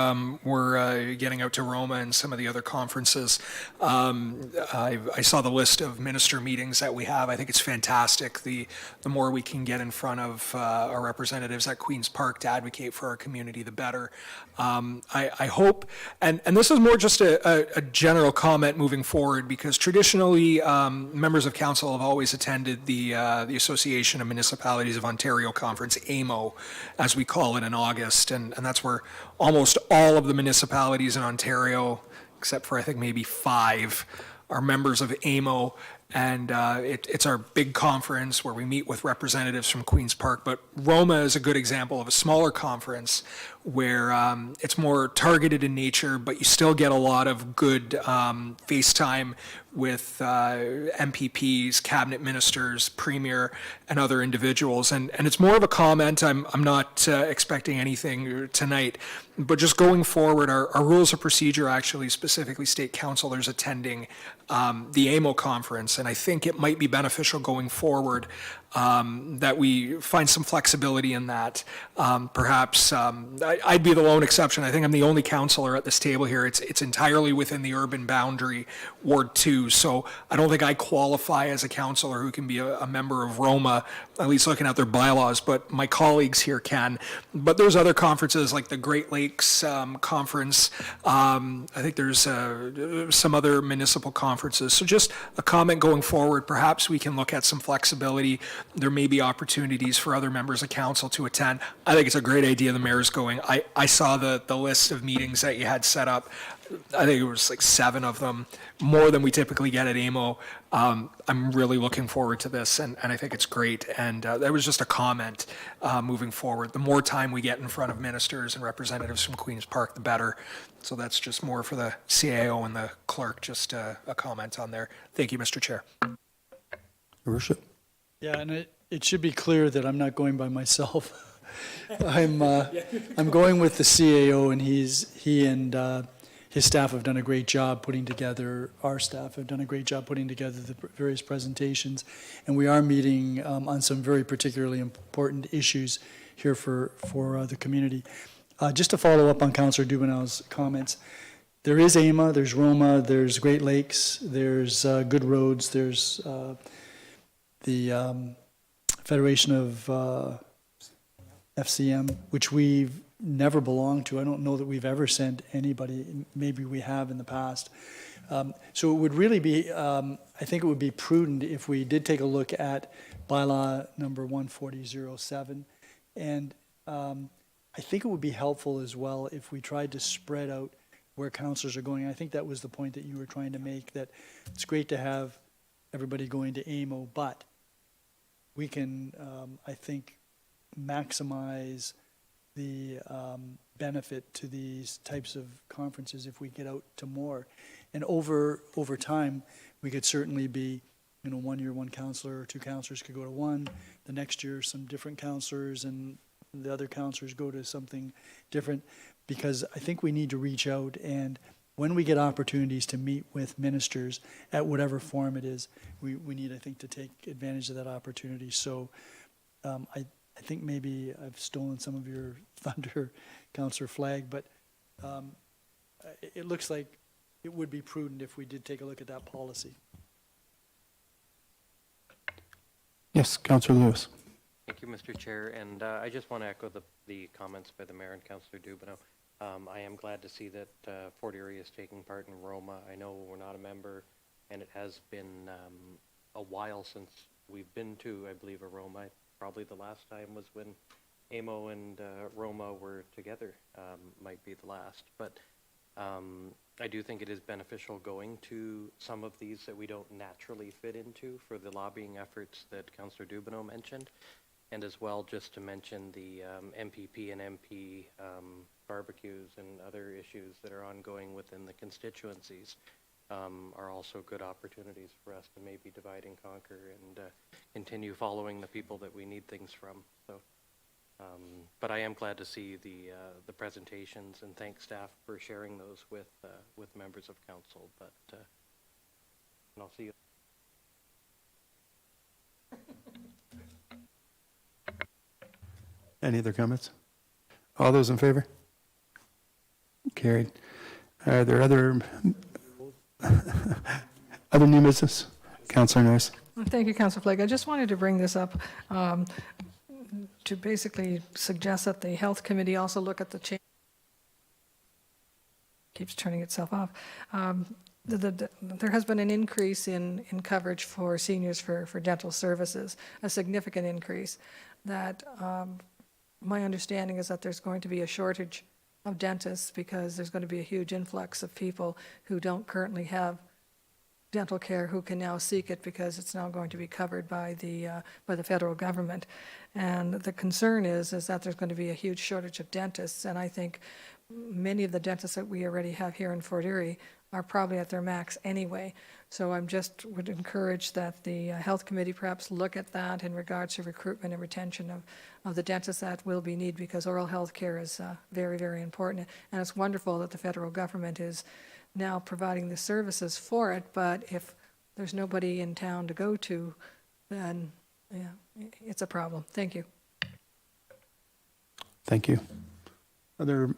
we're getting out to Roma and some of the other conferences. I saw the list of minister meetings that we have. I think it's fantastic. The more we can get in front of our representatives at Queen's Park to advocate for our community, the better. I hope, and this is more just a general comment moving forward, because traditionally members of council have always attended the Association of Municipalities of Ontario Conference, AMO, as we call it, in August, and that's where almost all of the municipalities in Ontario, except for I think maybe 5, are members of AMO. And it's our big conference where we meet with representatives from Queen's Park. But Roma is a good example of a smaller conference where it's more targeted in nature, but you still get a lot of good FaceTime with MPPs, cabinet ministers, premier, and other individuals. And it's more of a comment. I'm not expecting anything tonight, but just going forward, our rules of procedure actually specifically state councilors attending the AMO conference. And I think it might be beneficial going forward that we find some flexibility in that. Perhaps I'd be the lone exception. I think I'm the only councillor at this table here. It's entirely within the urban boundary, Ward 2. So I don't think I qualify as a councillor who can be a member of Roma, at least looking at their bylaws, but my colleagues here can. But there's other conferences like the Great Lakes Conference. I think there's some other municipal conferences. So just a comment going forward, perhaps we can look at some flexibility. There may be opportunities for other members of council to attend. I think it's a great idea the mayor's going. I saw the list of meetings that you had set up. I think it was like 7 of them, more than we typically get at AMO. I'm really looking forward to this, and I think it's great. And that was just a comment moving forward. The more time we get in front of ministers and representatives from Queen's Park, the better. So that's just more for the CAO and the clerk, just a comment on there. Thank you, Mr. Chair. Your Worship. Yeah, and it should be clear that I'm not going by myself. I'm going with the CAO, and he and his staff have done a great job putting together, our staff have done a great job putting together the various presentations. And we are meeting on some very particularly important issues here for the community. Just to follow up on Councillor Dubanow's comments, there is AMA, there's Roma, there's Great Lakes, there's Good Roads, there's the Federation of FCM, which we've never belonged to. I don't know that we've ever sent anybody. Maybe we have in the past. So it would really be, I think it would be prudent if we did take a look at bylaw number 14007. And I think it would be helpful as well if we tried to spread out where councillors are going. I think that was the point that you were trying to make, that it's great to have everybody going to AMO, but we can, I think, maximize the benefit to these types of conferences if we get out to more. And over time, we could certainly be, 1 year one councillor or 2 councillors could go to one, the next year some different councillors, and the other councillors go to something different, because I think we need to reach out, and when we get opportunities to meet with ministers at whatever form it is, we need, I think, to take advantage of that opportunity. So I think maybe I've stolen some of your thunder, Councillor Flagg, but it looks like it would be prudent if we did take a look at that policy. Yes, Councillor Lewis. Thank you, Mr. Chair, and I just want to echo the comments by the Mayor and Councillor Dubanow. I am glad to see that Fort Erie is taking part in Roma. I know we're not a member, and it has been a while since we've been to, I believe, a Roma. Probably the last time was when AMO and Roma were together, might be the last. But I do think it is beneficial going to some of these that we don't naturally fit into for the lobbying efforts that Councillor Dubanow mentioned. And as well, just to mention the MPP and MP barbecues and other issues that are ongoing within the constituencies are also good opportunities for us to maybe divide and conquer and continue following the people that we need things from. So, but I am glad to see the presentations, and thank staff for sharing those with members of council. But and I'll see you. Any other comments? All those in favor? Carried. Are there other new business? Councillor Noyes. Thank you, Councillor Flagg. I just wanted to bring this up to basically suggest that the Health Committee also look at the change. Keeps turning itself off. There has been an increase in coverage for seniors for dental services, a significant increase. That my understanding is that there's going to be a shortage of dentists because there's going to be a huge influx of people who don't currently have dental care who can now seek it because it's now going to be covered by the federal government. And the concern is that there's going to be a huge shortage of dentists, and I think many of the dentists that we already have here in Fort Erie are probably at their max anyway. So I'm just would encourage that the Health Committee perhaps look at that in regards to recruitment and retention of the dentists that will be needed, because oral health care is very, very important. And it's wonderful that the federal government is now providing the services for it, but if there's nobody in town to go to, then yeah, it's a problem. Thank you. Thank you. Other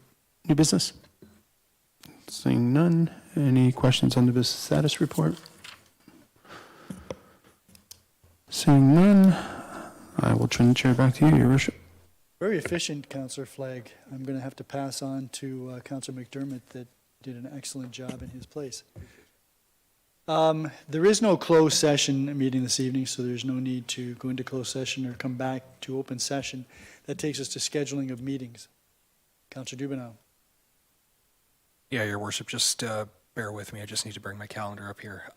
new business? Seeing none. Any questions on the business status report? Seeing none, I will turn the chair back to you, Your Worship. Very efficient, Councillor Flagg. I'm going to have to pass on to Councillor McDermott that did an excellent job in his place. There is no closed session meeting this evening, so there's no need to go into closed session or come back to open session. That takes us to scheduling of meetings. Councillor Dubanow. Yeah, Your Worship, just bear with me. I just need to bring my calendar up here.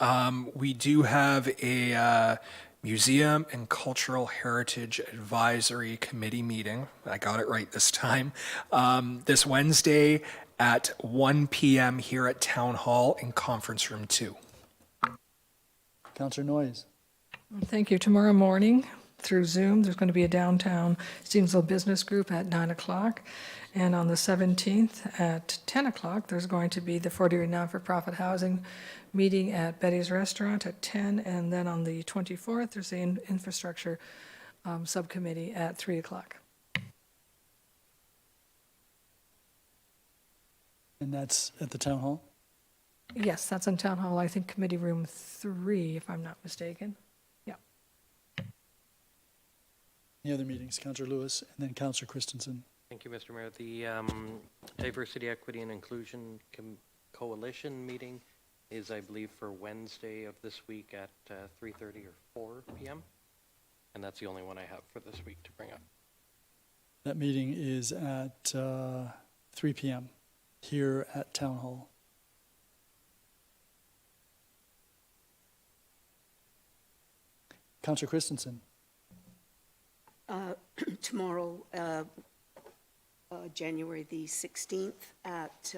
We do have a Museum and Cultural Heritage Advisory Committee meeting. I got it right this time. This Wednesday at 1 p.m. here at Town Hall in Conference Room 2. Councillor Noyes. Thank you. Tomorrow morning through Zoom, there's going to be a downtown Stevensville Business Group at 9 o'clock. And on the 17th at 10 o'clock, there's going to be the Fort Erie Non-for-Profit Housing meeting at Betty's Restaurant at 10. And then on the 24th, there's the Infrastructure Subcommittee at 3 o'clock. And that's at the Town Hall? Yes, that's in Town Hall, I think Committee Room 3, if I'm not mistaken. Yeah. Any other meetings? Councillor Lewis and then Councillor Christensen. Thank you, Mr. Mayor. The Diversity, Equity, and Inclusion Coalition meeting is, I believe, for Wednesday of this week at 3:30 or 4 p.m. And that's the only one I have for this week to bring up. That meeting is at 3 p.m. here at Town Hall. Councillor Christensen. Tomorrow, January the 16th at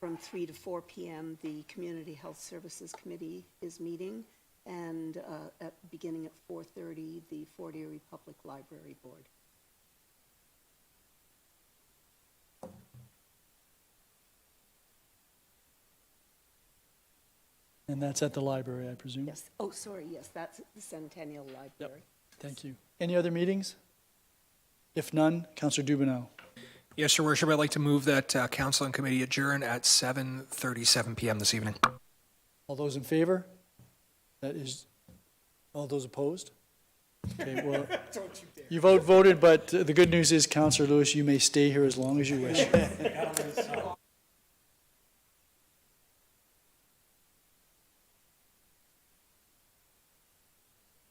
from 3 to 4 p.m. the Community Health Services Committee is meeting, and beginning at 4:30 the Fort Erie Public Library Board. And that's at the library, I presume? Yes. Oh, sorry. Yes, that's at the Centennial Library. Yep. Thank you. Any other meetings? If none, Councillor Dubanow. Yes, Your Worship, I'd like to move that council and committee adjourn at 7:37 p.m. this evening. All those in favor? That is, all those opposed? Okay, well, you voted, but the good news is, Councillor Lewis, you may stay here as long as you wish.